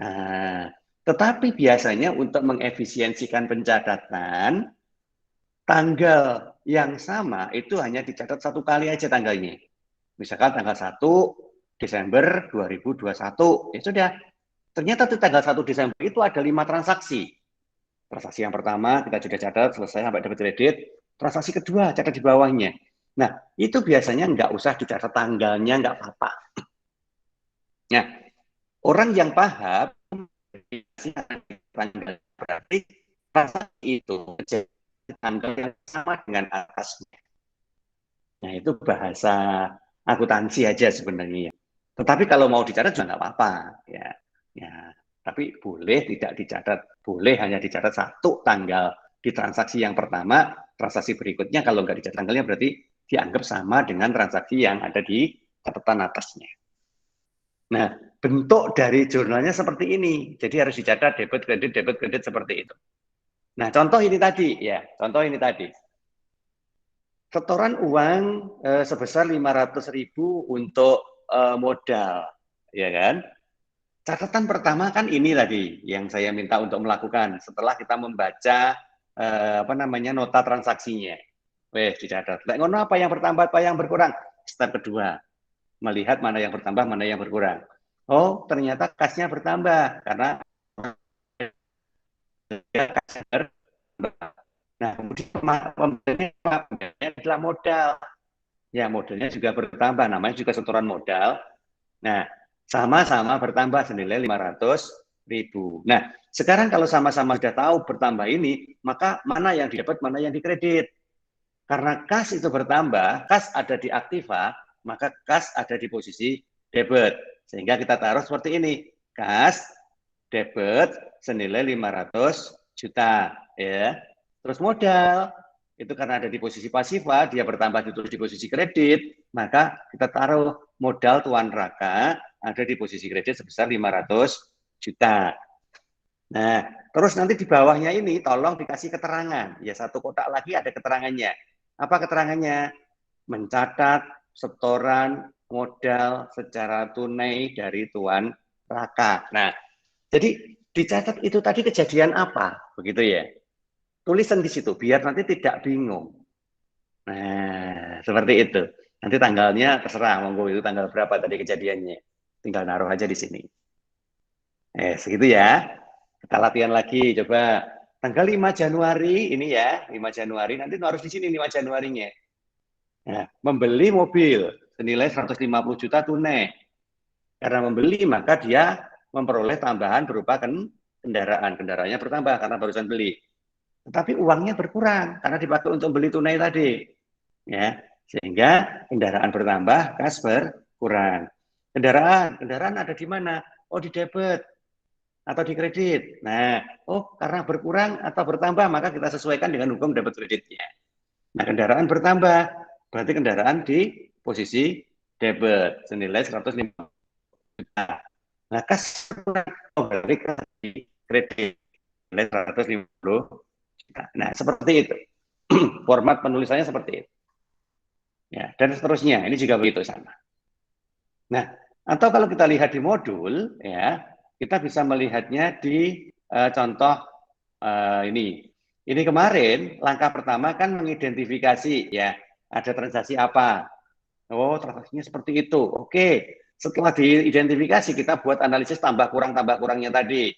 Nah, tetapi biasanya untuk mengefisiensikan pencatatan, tanggal yang sama itu hanya dicatat 1 kali aja tanggalnya. Misalkan tanggal 1 Desember 2021, ya sudah. Ternyata di tanggal 1 Desember itu ada 5 transaksi. Transaksi yang pertama kita sudah catat, selesai sampai dapat kredit. Transaksi kedua, catat di bawahnya. Nah, itu biasanya nggak usah dicatat tanggalnya, nggak apa-apa. Nah, orang yang paham, tanggal berarti transaksi itu tanggal yang sama dengan atasnya. Nah, itu bahasa akuntansi aja sebenarnya. Tetapi kalau mau dicatat juga nggak apa-apa. Ya, ya. Tapi boleh tidak dicatat. Boleh hanya dicatat 1 tanggal di transaksi yang pertama. Transaksi berikutnya kalau nggak dicatat tanggalnya berarti dianggap sama dengan transaksi yang ada di catatan atasnya. Nah, bentuk dari jurnalnya seperti ini. Jadi harus dicatat debit kredit seperti itu. Nah, contoh ini tadi ya. Contoh ini tadi. Setoran uang sebesar 500.000 untuk modal, ya kan? Catatan pertama kan ini tadi yang saya minta untuk melakukan setelah kita membaca nota transaksinya. Weh, dicatat. Lek ngono apa yang bertambah, apa yang berkurang? Step kedua, melihat mana yang bertambah, mana yang berkurang. Oh, ternyata kasnya bertambah karena kasnya bertambah. Nah, kemudian pembeliannya adalah modal. Ya, modalnya juga bertambah, namanya juga setoran modal. Nah, sama-sama bertambah senilai 500.000. Nah, sekarang kalau sama-sama sudah tahu bertambah ini, maka mana yang didapat, mana yang dikredit. Karena kas itu bertambah, kas ada di aktiva, maka kas ada di posisi debit. Sehingga kita taruh seperti ini, kas debit senilai 500 juta. Ya. Terus modal, itu karena ada di posisi pasiva, dia bertambah terus di posisi kredit, maka kita taruh modal Tuan Raka ada di posisi kredit sebesar 500 juta. Nah, terus nanti di bawahnya ini tolong dikasih keterangan. Ya, satu kotak lagi ada keterangannya. Apa keterangannya? Mencatat setoran modal secara tunai dari Tuan Raka. Nah, jadi dicatat itu tadi kejadian apa? Begitu ya. Tulisan di situ biar nanti tidak bingung. Nah, seperti itu. Nanti tanggalnya terserah, monggo itu tanggal berapa tadi kejadiannya. Tinggal naruh aja di sini. Segitu ya. Kita latihan lagi, coba. Tanggal 5 Januari, ini ya, 5 Januari, nanti harus di sini 5 Januarinya. Nah, membeli mobil senilai 150 juta tunai. Karena membeli, maka dia memperoleh tambahan berupa kendaraan. Kendaraannya bertambah karena barusan beli. Tetapi uangnya berkurang karena dipakai untuk beli tunai tadi. Ya, sehingga kendaraan bertambah, kas berkurang. Kendaraan ada di mana? Oh, di debit atau di kredit. Nah, karena berkurang atau bertambah, maka kita sesuaikan dengan hukum debit kreditnya. Nah, kendaraan bertambah, berarti kendaraan di posisi debit senilai 150 juta. Nah, kas berkurang, berarti di kredit senilai 150 juta. Nah, seperti itu. Format penulisannya seperti itu. Ya, dan seterusnya, ini juga begitu sama. Nah, atau kalau kita lihat di modul, ya, kita bisa melihatnya di contoh ini. Ini kemarin langkah pertama kan mengidentifikasi, ya, ada transaksi apa. Oh, transaksinya seperti itu. Oke, setelah diidentifikasi kita buat analisis tambah kurangnya tadi.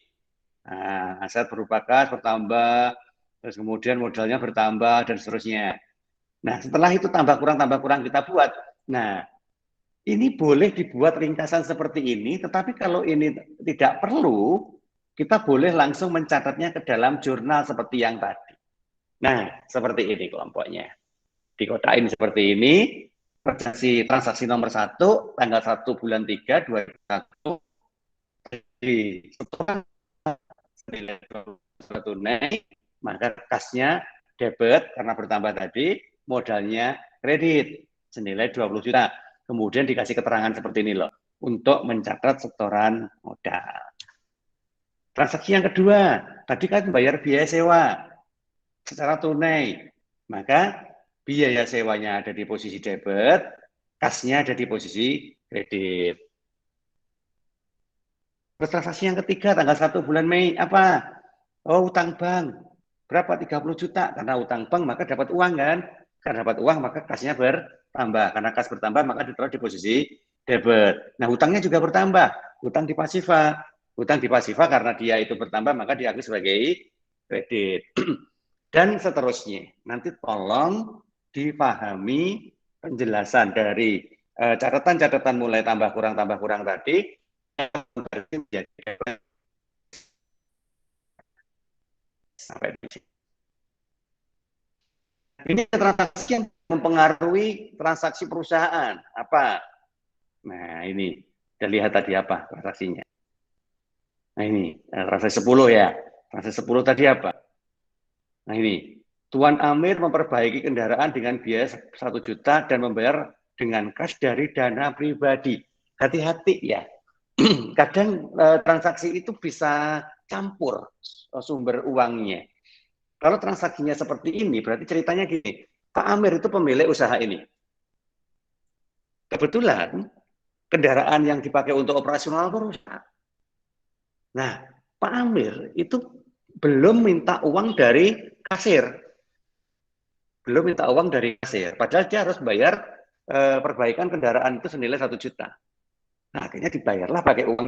Nah, aset berupa kas bertambah, terus kemudian modalnya bertambah dan seterusnya. Nah, setelah itu tambah kurang kita buat. Nah, ini boleh dibuat ringkasan seperti ini, tetapi kalau ini tidak perlu, kita boleh langsung mencatatnya ke dalam jurnal seperti yang tadi. Nah, seperti ini kelompoknya. Dikotain seperti ini, transaksi nomor 1, tanggal 1 bulan 3, 2021, di setoran tunai, maka kasnya debit karena bertambah tadi, modalnya kredit senilai 20 juta. Kemudian dikasih keterangan seperti ini loh, untuk mencatat setoran modal. Transaksi yang kedua, tadi kan bayar biaya sewa secara tunai, maka biaya sewanya ada di posisi debit, kasnya ada di posisi kredit. Terus transaksi yang ketiga, tanggal 1 bulan Mei, apa? Oh, utang bank. Berapa? 30 juta. Karena utang bank, maka dapat uang kan? Karena dapat uang, maka kasnya bertambah. Karena kas bertambah, maka ditaruh di posisi debit. Nah, hutangnya juga bertambah. Hutang di pasiva. Hutang di pasiva karena dia itu bertambah, maka diakui sebagai kredit. Dan seterusnya. Nanti tolong dipahami penjelasan dari catatan-catatan mulai tambah kurang tadi, sampai di sini. Ini transaksi yang mempengaruhi transaksi perusahaan. Apa? Nah, ini. Kita lihat tadi apa transaksinya. Nah, ini. Transaksi 10 ya. Transaksi 10 tadi apa? Nah, ini. Tuan Amir memperbaiki kendaraan dengan biaya 1 juta dan membayar dengan kas dari dana pribadi. Hati-hati ya. Kadang transaksi itu bisa campur sumber uangnya. Kalau transaksinya seperti ini, berarti ceritanya gini, Pak Amir itu pemilik usaha ini. Kebetulan kendaraan yang dipakai untuk operasional itu rusak. Nah, Pak Amir itu belum minta uang dari kasir. Belum minta uang dari kasir. Padahal dia harus bayar perbaikan kendaraan itu senilai 1 juta. Nah, akhirnya dibayarlah pakai uang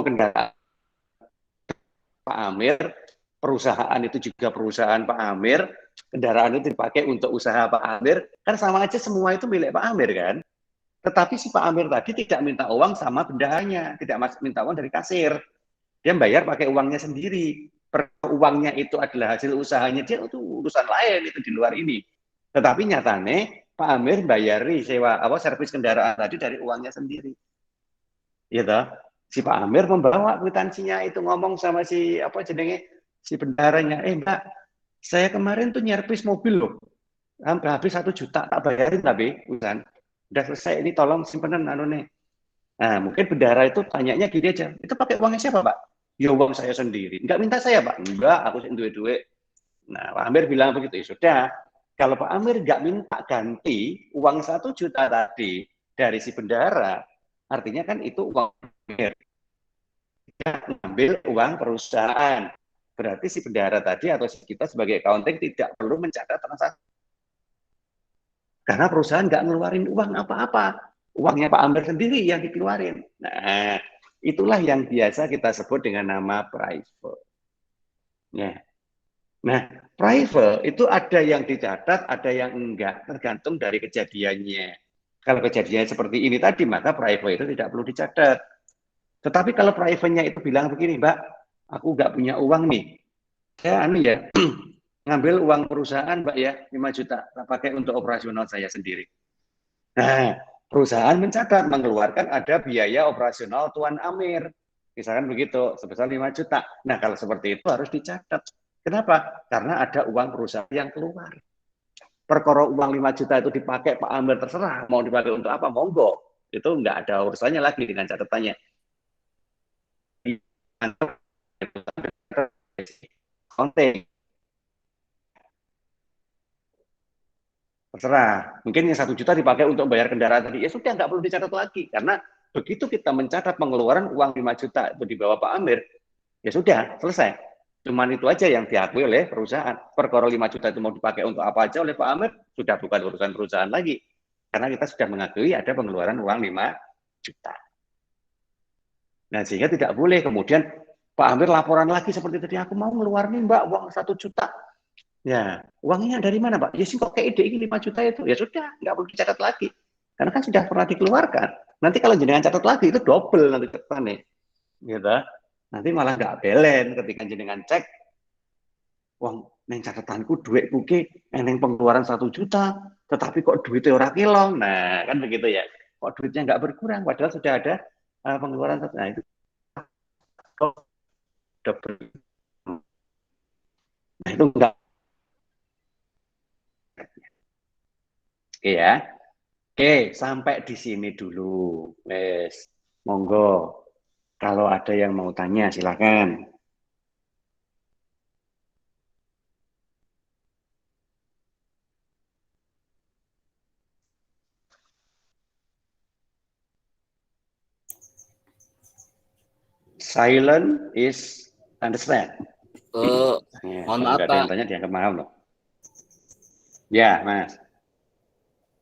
kendaraan. Pak Amir perusahaan itu juga perusahaan Pak Amir, kendaraan itu dipakai untuk usaha Pak Amir, kan sama aja semua itu milik Pak Amir kan. Tetapi si Pak Amir tadi tidak minta uang sama bendaharanya, tidak minta uang dari kasir. Dia bayar pakai uangnya sendiri. Uangnya itu adalah hasil usahanya dia, itu urusan lain, itu di luar ini. Tetapi nyatanya Pak Amir bayari sewa servis kendaraan tadi dari uangnya sendiri. Gitu. Si Pak Amir membawa kwitansinya itu, ngomong sama si si bendaharanya, Mbak, saya kemarin tuh nyervis mobil loh, hampir habis 1 juta, tak bayarin tapi udah selesai, ini tolong simpenan nih. Nah, mungkin bendahara itu tanyanya gini aja, itu pakai uangnya siapa Pak? Ya uang saya sendiri. Enggak minta saya Pak? Enggak, aku duit-duit. Nah, Pak Amir bilang begitu, ya sudah. Kalau Pak Amir nggak minta ganti uang 1 juta tadi dari si bendahara, artinya kan itu uang Amir. Dia ambil uang perusahaan. Berarti si bendahara tadi atau kita sebagai accounting tidak perlu mencatat transaksi. Karena perusahaan nggak ngeluarin uang apa-apa. Uangnya Pak Amir sendiri yang dikeluarin. Nah, itulah yang biasa kita sebut dengan nama private. Nah, private itu ada yang dicatat, ada yang enggak, tergantung dari kejadiannya. Kalau kejadiannya seperti ini tadi, maka private itu tidak perlu dicatat. Tetapi kalau private-nya itu bilang begini, Mbak, aku nggak punya uang nih. Saya ngambil uang perusahaan, Mbak ya, 5 juta, pakai untuk operasional saya sendiri. Nah, perusahaan mencatat, mengeluarkan ada biaya operasional Tuan Amir. Misalkan begitu, sebesar 5 juta. Nah, kalau seperti itu harus dicatat. Kenapa? Karena ada uang perusahaan yang keluar. Perkara uang 5 juta itu dipakai Pak Amir, terserah. Mau dipakai untuk apa, monggo. Itu nggak ada urusannya lagi dengan catatannya. Konten. Terserah. Mungkin yang 1 juta dipakai untuk bayar kendaraan tadi. Ya sudah, nggak perlu dicatat lagi. Karena begitu kita mencatat pengeluaran uang 5 juta itu di bawah Pak Amir, ya sudah, selesai. Cuman itu aja yang diakui oleh perusahaan. Perkara 5 juta itu mau dipakai untuk apa aja oleh Pak Amir, sudah bukan urusan perusahaan lagi. Karena kita sudah mengakui ada pengeluaran uang 5 juta. Nah, sehingga tidak boleh kemudian Pak Amir laporan lagi seperti tadi, aku mau ngeluarin Mbak uang 1 juta. Ya, uangnya dari mana Pak? Ya sih kok kayak ide ini 5 juta itu. Ya sudah, nggak perlu dicatat lagi. Karena kan sudah pernah dikeluarkan. Nanti kalau jenengan catat lagi, itu double nanti catatannya. Gitu. Nanti malah nggak belen ketika jenengan cek, wong neng catatanku duitku ki neng pengeluaran 1 juta, tetapi kok duitnya ora kilong. Nah, kan begitu ya. Kok duitnya nggak berkurang, padahal sudah ada pengeluaran. Nah, itu double. Nah, itu enggak. Oke ya. Oke, sampai di sini dulu. Wes, monggo. Kalau ada yang mau tanya, silakan. Silent is understand. Mohon maaf ada yang Pak. tanya dianggap paham loh. Ya, Mas.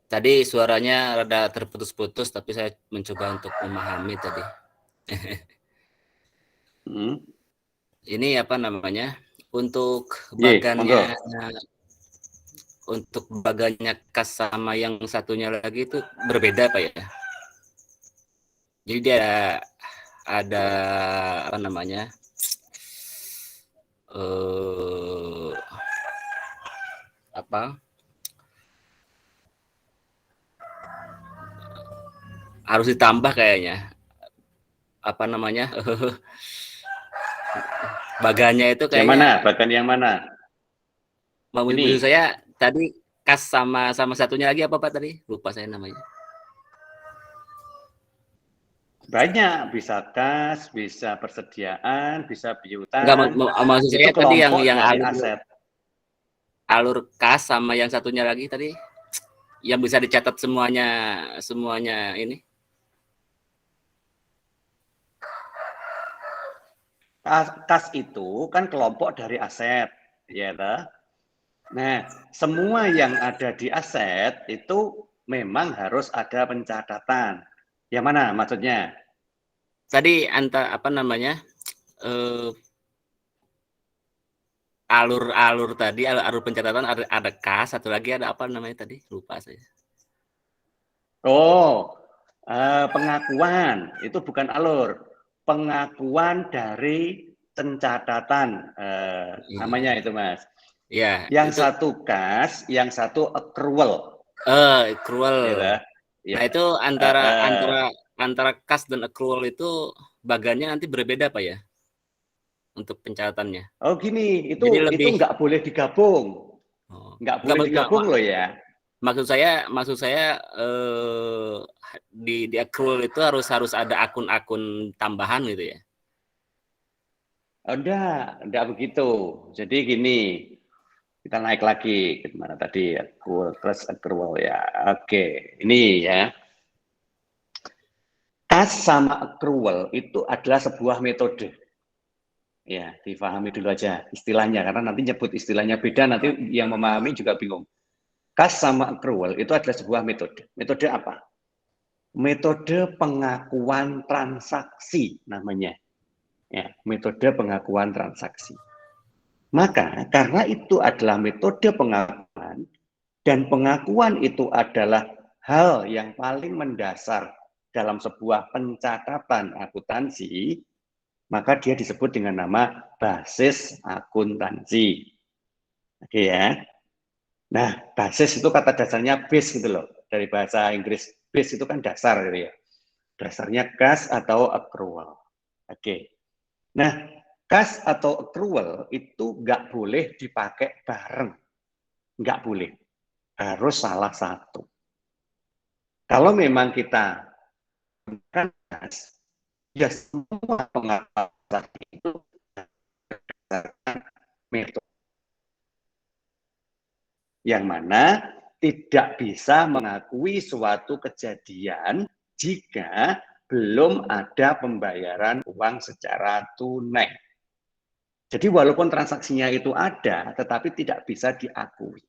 Tadi suaranya rada terputus-putus, tapi saya mencoba untuk memahami tadi. Ini apa namanya? Untuk bagannya, kas sama yang satunya lagi itu berbeda Pak ya. Jadi dia ada apa namanya? Harus ditambah kayaknya. Apa namanya? Bagannya itu kayaknya. Yang mana? Bagan yang mana? Maksud saya tadi kas sama satunya lagi apa Pak tadi? Lupa saya namanya. Banyak, bisa kas, bisa persediaan, bisa piutang. Enggak, maksud saya tadi yang aset. Alur kas sama yang satunya lagi tadi yang bisa dicatat semuanya ini. Kas itu kan kelompok dari aset, ya toh? Nah, semua yang ada di aset itu memang harus ada pencatatan. Yang mana maksudnya? Tadi apa namanya? alur tadi, alur pencatatan ada kas, satu lagi ada apa namanya tadi? Lupa saya. Oh, pengakuan itu bukan alur. Pengakuan dari pencatatan namanya itu, Mas. Ya, Yang itu satu kas, yang satu accrual. accrual. Gitu. Nah, itu antara kas dan accrual itu bagannya nanti berbeda Pak ya? Untuk pencatatannya. Oh gini, itu Jadi lebih nggak boleh digabung. Nggak boleh digabung loh ya. Maksud saya di accrual itu harus ada akun-akun tambahan gitu ya. Enggak begitu. Jadi gini, kita naik lagi ke mana tadi, accrual plus accrual ya. Oke, ini ya. Kas sama accrual itu adalah sebuah metode. Ya, difahami dulu aja istilahnya, karena nanti nyebut istilahnya beda, nanti yang memahami juga bingung. Kas sama accrual itu adalah sebuah metode. Metode apa? Metode pengakuan transaksi namanya. Ya, metode pengakuan transaksi. Maka karena itu adalah metode pengakuan, dan pengakuan itu adalah hal yang paling mendasar dalam sebuah pencatatan akuntansi, maka dia disebut dengan nama basis akuntansi. Oke ya. Nah, basis itu kata dasarnya base gitu loh. Dari bahasa Inggris, base itu kan dasar gitu ya. Dasarnya kas atau accrual. Oke. Nah, kas atau accrual itu nggak boleh dipakai bareng. Nggak boleh. Harus salah satu. Kalau memang kita gunakan kas, ya semua pengakuan itu berdasarkan metode yang mana tidak bisa mengakui suatu kejadian jika belum ada pembayaran uang secara tunai. Jadi walaupun transaksinya itu ada, tetapi tidak bisa diakui.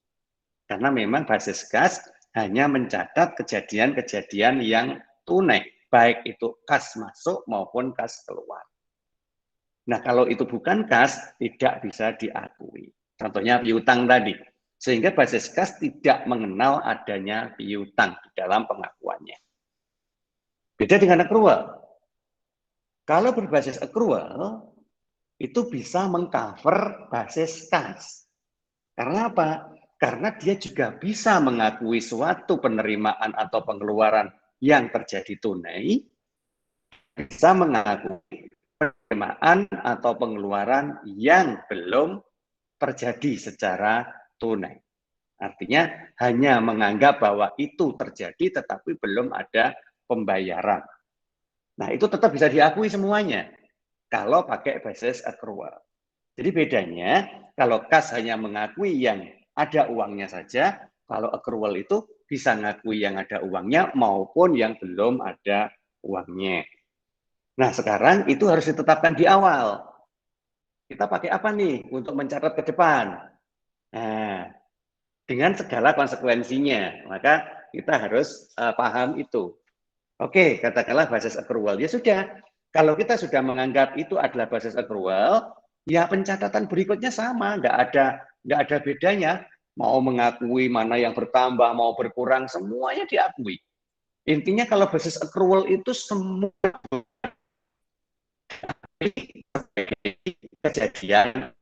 Karena memang basis kas hanya mencatat kejadian-kejadian yang tunai, baik itu kas masuk maupun kas keluar. Nah, kalau itu bukan kas, tidak bisa diakui. Contohnya piutang tadi. Sehingga basis kas tidak mengenal adanya piutang di dalam pengakuannya. Beda dengan accrual. Kalau berbasis accrual, itu bisa mengcover basis kas. Karena apa? Karena dia juga bisa mengakui suatu penerimaan atau pengeluaran yang terjadi tunai, bisa mengakui penerimaan atau pengeluaran yang belum terjadi secara tunai. Artinya hanya menganggap bahwa itu terjadi tetapi belum ada pembayaran. Nah, itu tetap bisa diakui semuanya kalau pakai basis accrual. Jadi bedanya kalau kas hanya mengakui yang ada uangnya saja, kalau accrual itu bisa ngakui yang ada uangnya maupun yang belum ada uangnya. Nah, sekarang itu harus ditetapkan di awal. Kita pakai apa nih untuk mencatat ke depan? Nah, dengan segala konsekuensinya, maka kita harus paham itu. Oke, katakanlah basis accrual. Ya sudah, kalau kita sudah menganggap itu adalah basis accrual, ya pencatatan berikutnya sama, nggak ada bedanya. Mau mengakui mana yang bertambah, mau berkurang, semuanya diakui. Intinya kalau basis accrual itu semua kejadian.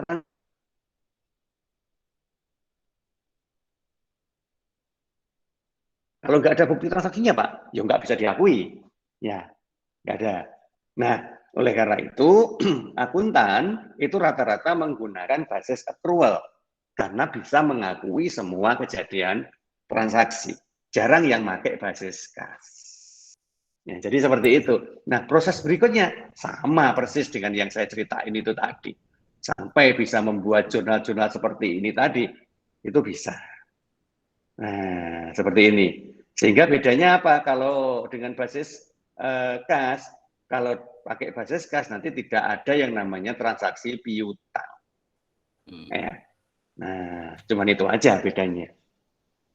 Kalau nggak ada bukti transaksinya, Pak, ya nggak bisa diakui. Ya, nggak ada. Nah, oleh karena itu, akuntan itu rata-rata menggunakan basis accrual karena bisa mengakui semua kejadian transaksi. Jarang yang pakai basis kas. Ya, jadi seperti itu. Nah, proses berikutnya sama persis dengan yang saya ceritain itu tadi. Sampai bisa membuat jurnal-jurnal seperti ini tadi, itu bisa. Nah, seperti ini. Sehingga bedanya apa? Kalau dengan basis kas, kalau pakai basis kas nanti tidak ada yang namanya transaksi piutang. Ya. Nah, cuman itu aja bedanya.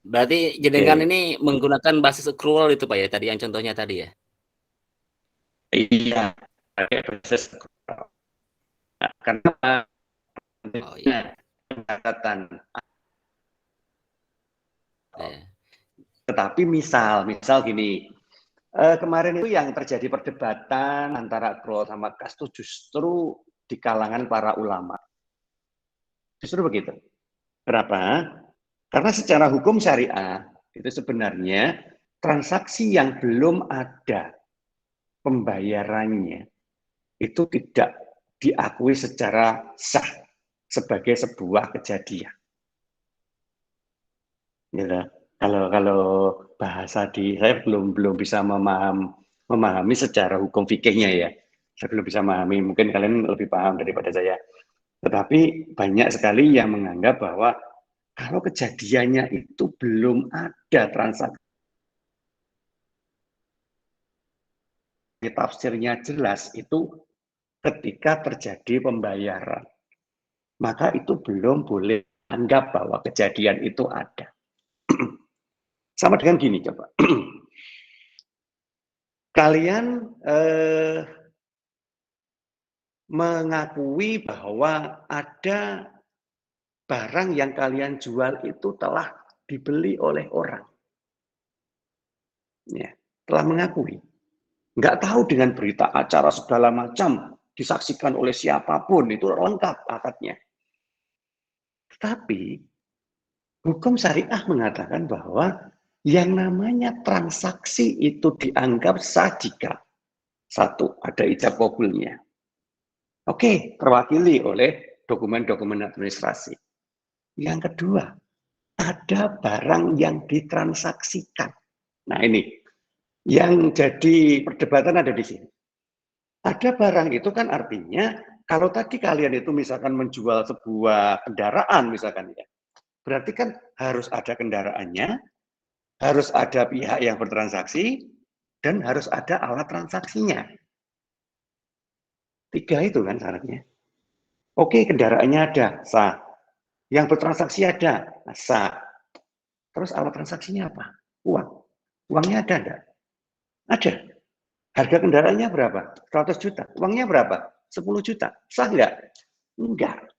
Berarti jenengan ini menggunakan basis accrual itu Pak ya, tadi yang contohnya tadi ya? Iya, pakai basis accrual. Nah, karena Oh iya. pendapatan. Ya. Tetapi misal gini, kemarin itu yang terjadi perdebatan antara akrual sama kas itu justru di kalangan para ulama. Justru begitu. Kenapa? Karena secara hukum syariah itu sebenarnya transaksi yang belum ada pembayarannya itu tidak diakui secara sah sebagai sebuah kejadian. Gitu. Kalau bahasa saya belum bisa memahami secara hukum fikihnya ya. Saya belum bisa memahami, mungkin kalian lebih paham daripada saya. Tetapi banyak sekali yang menganggap bahwa kalau kejadiannya itu belum ada transaksi, tafsirnya jelas itu ketika terjadi pembayaran, maka itu belum boleh anggap bahwa kejadian itu ada. Sama dengan gini coba. Kalian mengakui bahwa ada barang yang kalian jual itu telah dibeli oleh orang. Ya, telah mengakui. Nggak tahu dengan berita acara segala macam, disaksikan oleh siapapun, itu lengkap akadnya. Tapi hukum syariah mengatakan bahwa yang namanya transaksi itu dianggap sah jika satu, ada ijab kabulnya. Oke, terwakili oleh dokumen-dokumen administrasi. Yang kedua, ada barang yang ditransaksikan. Nah ini, yang jadi perdebatan ada di sini. Ada barang itu kan artinya, kalau tadi kalian itu misalkan menjual sebuah kendaraan misalkan ya, berarti kan harus ada kendaraannya, harus ada pihak yang bertransaksi, dan harus ada alat transaksinya. 3 itu kan syaratnya. Oke, kendaraannya ada, sah. Yang bertransaksi ada, sah. Terus alat transaksinya apa? Uang. Uangnya ada enggak? Ada. Harga kendaraannya berapa? 100 juta. Uangnya berapa? 10 juta. Sah enggak? Enggak.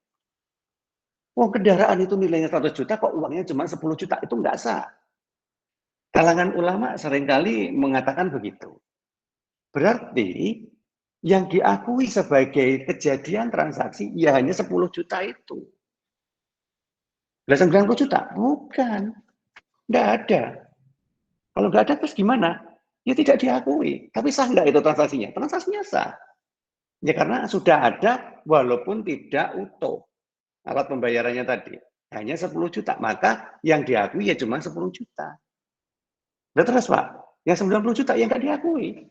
Uang kendaraan itu nilainya 100 juta, kok uangnya cuma 10 juta? Itu enggak sah. Kalangan ulama seringkali mengatakan begitu. Berarti yang diakui sebagai kejadian transaksi ya hanya 10 juta itu. 90 juta? Bukan. Enggak ada. Kalau enggak ada terus gimana? Ya tidak diakui. Tapi sah enggak itu transaksinya? Transaksinya sah. Ya karena sudah ada walaupun tidak utuh alat pembayarannya tadi. Hanya 10 juta. Maka yang diakui ya cuma 10 juta. Nah terus Pak, yang 90 juta yang enggak diakui.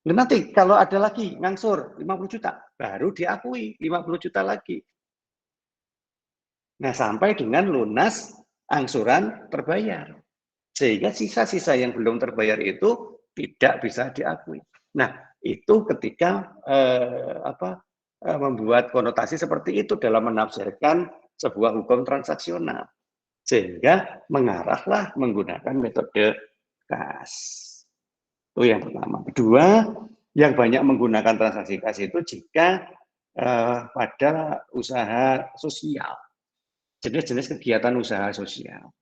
Dan nanti kalau ada lagi ngangsur 50 juta, baru diakui 50 juta lagi. Nah sampai dengan lunas angsuran terbayar. Sehingga sisa-sisa yang belum terbayar itu tidak bisa diakui. Nah itu ketika membuat konotasi seperti itu dalam menafsirkan sebuah hukum transaksional. Sehingga mengarahlah menggunakan metode kas. Itu yang pertama. Kedua, yang banyak menggunakan transaksi kas itu jika pada usaha sosial, jenis-jenis kegiatan usaha sosial.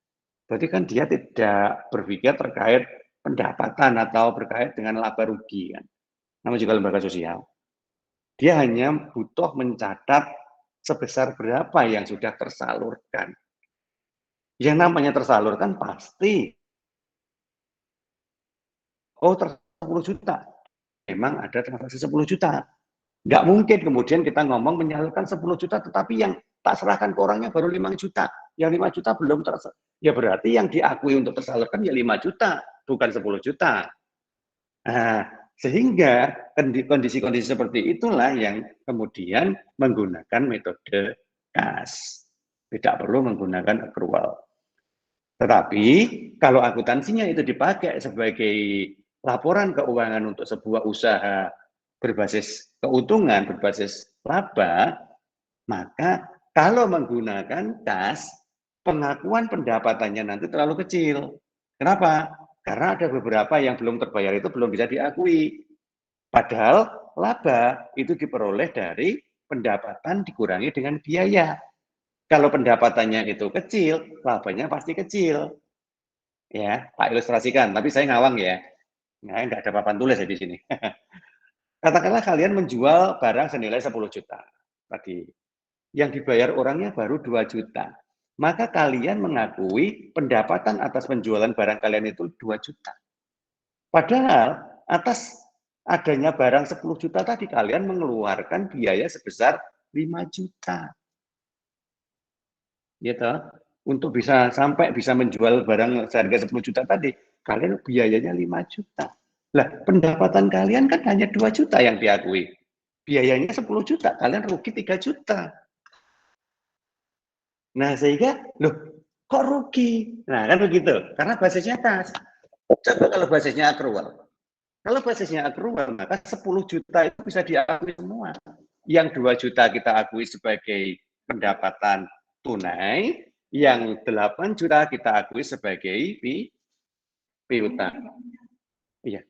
Berarti kan dia tidak berpikir terkait pendapatan atau berkait dengan laba rugi kan. Namanya juga lembaga sosial. Dia hanya butuh mencatat sebesar berapa yang sudah tersalurkan. Yang namanya tersalurkan pasti 10 juta. Memang ada transaksi 10 juta. Nggak mungkin kemudian kita ngomong menyalurkan 10 juta, tetapi yang tak serahkan ke orangnya baru 5 juta. Yang 5 juta belum tersalurkan. Ya berarti yang diakui untuk tersalurkan ya 5 juta, bukan 10 juta. Nah, sehingga kondisi-kondisi seperti itulah yang kemudian menggunakan metode kas. Tidak perlu menggunakan accrual. Tetapi kalau akuntansinya itu dipakai sebagai laporan keuangan untuk sebuah usaha berbasis keuntungan, berbasis laba, maka kalau menggunakan kas, pengakuan pendapatannya nanti terlalu kecil. Kenapa? Karena ada beberapa yang belum terbayar itu belum bisa diakui. Padahal laba itu diperoleh dari pendapatan dikurangi dengan biaya. Kalau pendapatannya itu kecil, labanya pasti kecil. Ya, Pak ilustrasikan, tapi saya ngawang ya. Nah, nggak ada papan tulis ya di sini. Katakanlah kalian menjual barang senilai 10 juta tadi. Yang dibayar orangnya baru 2 juta. Maka kalian mengakui pendapatan atas penjualan barang kalian itu 2 juta. Padahal atas adanya barang 10 juta tadi kalian mengeluarkan biaya sebesar 5 juta. Gitu. Untuk bisa sampai bisa menjual barang seharga 10 juta tadi, kalian biayanya 5 juta. Lah, pendapatan kalian kan hanya 2 juta yang diakui. Biayanya 10 juta, kalian rugi 3 juta. Nah, sehingga, loh, kok rugi? Nah, kan begitu. Karena basisnya kas. Coba kalau basisnya accrual. Kalau basisnya accrual, maka 10 juta itu bisa diakui semua. Yang 2 juta kita akui sebagai pendapatan tunai, yang 8 juta kita akui sebagai piutang. Iya.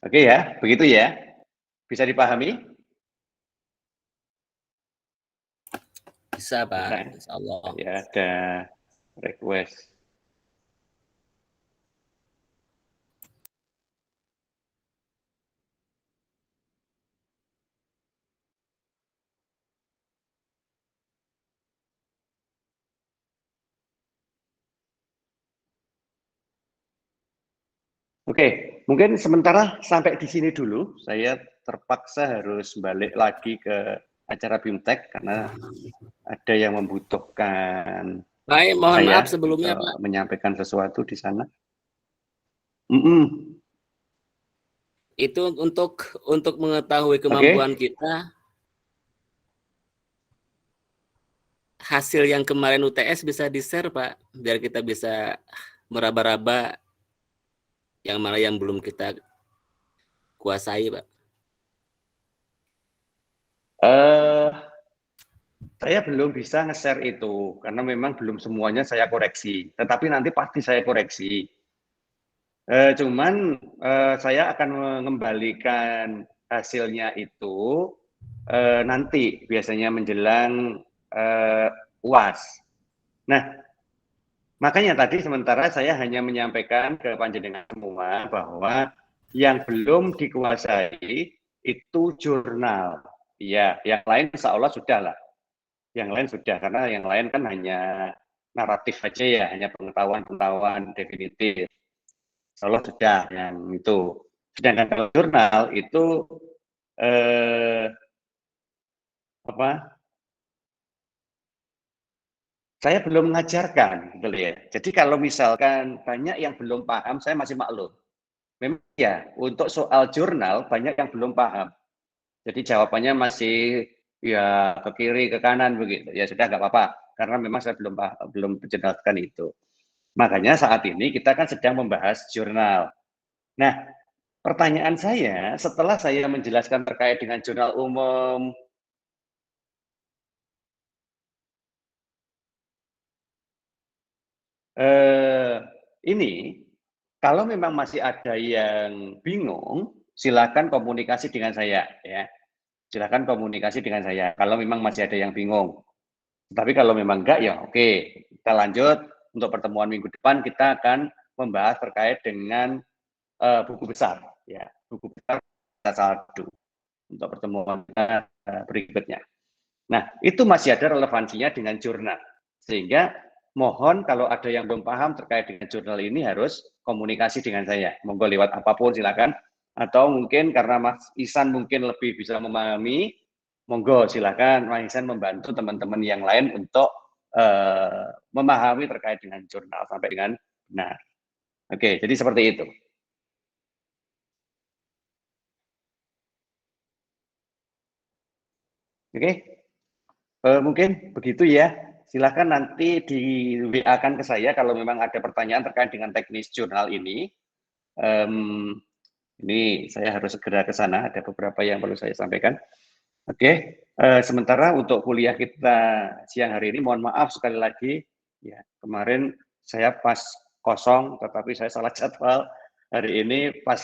Oke ya, begitu ya. Bisa dipahami? Bisa, Pak. Bisa. Insya Allah. Ya, ada request. Oke, mungkin sementara sampai di sini dulu. Saya terpaksa harus balik lagi ke acara BIMTEK karena ada yang membutuhkan Baik, mohon saya maaf sebelumnya, untuk Pak. menyampaikan sesuatu di sana. Itu untuk mengetahui kemampuan kita, hasil yang kemarin UTS bisa di-share, Pak, biar kita bisa meraba-raba yang mana yang belum kita kuasai, Pak. Saya belum bisa nge-share itu karena memang belum semuanya saya koreksi. Tetapi nanti pasti saya koreksi. Cuman saya akan mengembalikan hasilnya itu nanti biasanya menjelang UAS. Nah, makanya tadi sementara saya hanya menyampaikan ke panjenengan semua bahwa yang belum dikuasai itu jurnal. Iya, yang lain insya Allah sudah lah. Yang lain sudah, karena yang lain kan hanya naratif aja ya, hanya pengetahuan-pengetahuan definitif. Insya Allah sudah yang itu. Sedangkan kalau jurnal itu saya belum mengajarkan, gitu ya. Jadi kalau misalkan banyak yang belum paham, saya masih maklum. Memang ya, untuk soal jurnal banyak yang belum paham. Jadi jawabannya masih ya ke kiri, ke kanan begitu. Ya sudah nggak apa-apa, karena memang saya belum menjelaskan itu. Makanya saat ini kita kan sedang membahas jurnal. Nah, pertanyaan saya setelah saya menjelaskan terkait dengan jurnal umum, ini kalau memang masih ada yang bingung, silakan komunikasi dengan saya ya. Silakan komunikasi dengan saya kalau memang masih ada yang bingung. Tapi kalau memang enggak ya oke, kita lanjut untuk pertemuan minggu depan kita akan membahas terkait dengan buku besar ya, buku besar satu untuk pertemuan berikutnya. Nah, itu masih ada relevansinya dengan jurnal. Sehingga mohon kalau ada yang belum paham terkait dengan jurnal ini harus komunikasi dengan saya. Monggo lewat apapun silakan. Atau mungkin karena Mas Ihsan mungkin lebih bisa memahami, monggo silakan Mas Ihsan membantu teman-teman yang lain untuk memahami terkait dengan jurnal sampai dengan benar. Oke, jadi seperti itu. Oke, mungkin begitu ya. Silahkan nanti di WA-kan ke saya kalau memang ada pertanyaan terkait dengan teknis jurnal ini. Ini saya harus segera ke sana, ada beberapa yang perlu saya sampaikan. Oke, sementara untuk kuliah kita siang hari ini, mohon maaf sekali lagi, ya kemarin saya pas kosong, tetapi saya salah jadwal. Hari ini pas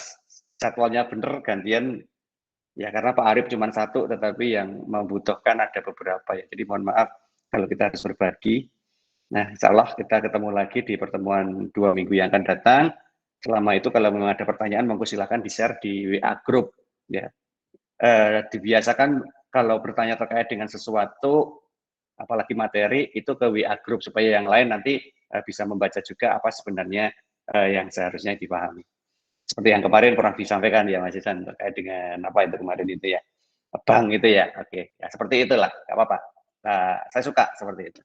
jadwalnya benar, gantian Ya karena Pak Arif cuma satu, tetapi yang membutuhkan ada beberapa ya. Jadi mohon maaf kalau kita harus berbagi. Nah, insya Allah kita ketemu lagi di pertemuan 2 minggu yang akan datang. Selama itu kalau memang ada pertanyaan, monggo silakan di-share di WA Group. Ya. Dibiasakan kalau bertanya terkait dengan sesuatu, apalagi materi, itu ke WA Group supaya yang lain nanti bisa membaca juga apa sebenarnya yang seharusnya dipahami. Seperti yang kemarin pernah disampaikan ya Mas Isan terkait dengan apa itu kemarin itu ya, bank itu ya. Oke, ya seperti itulah, nggak apa-apa. Nah, saya suka seperti itu.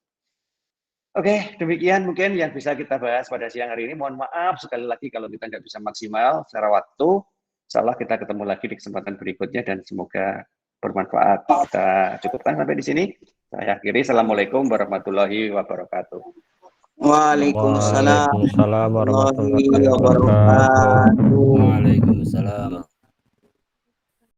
Oke, demikian mungkin yang bisa kita bahas pada siang hari ini. Mohon maaf sekali lagi kalau kita nggak bisa maksimal secara waktu. Insya Allah kita ketemu lagi di kesempatan berikutnya dan semoga bermanfaat. Kita cukupkan sampai di sini. Saya akhiri. Assalamualaikum warahmatullahi wabarakatuh. Waalaikumsalam Waalaikumsalam warahmatullahi warahmatullahi wabarakatuh. Waalaikumsalam.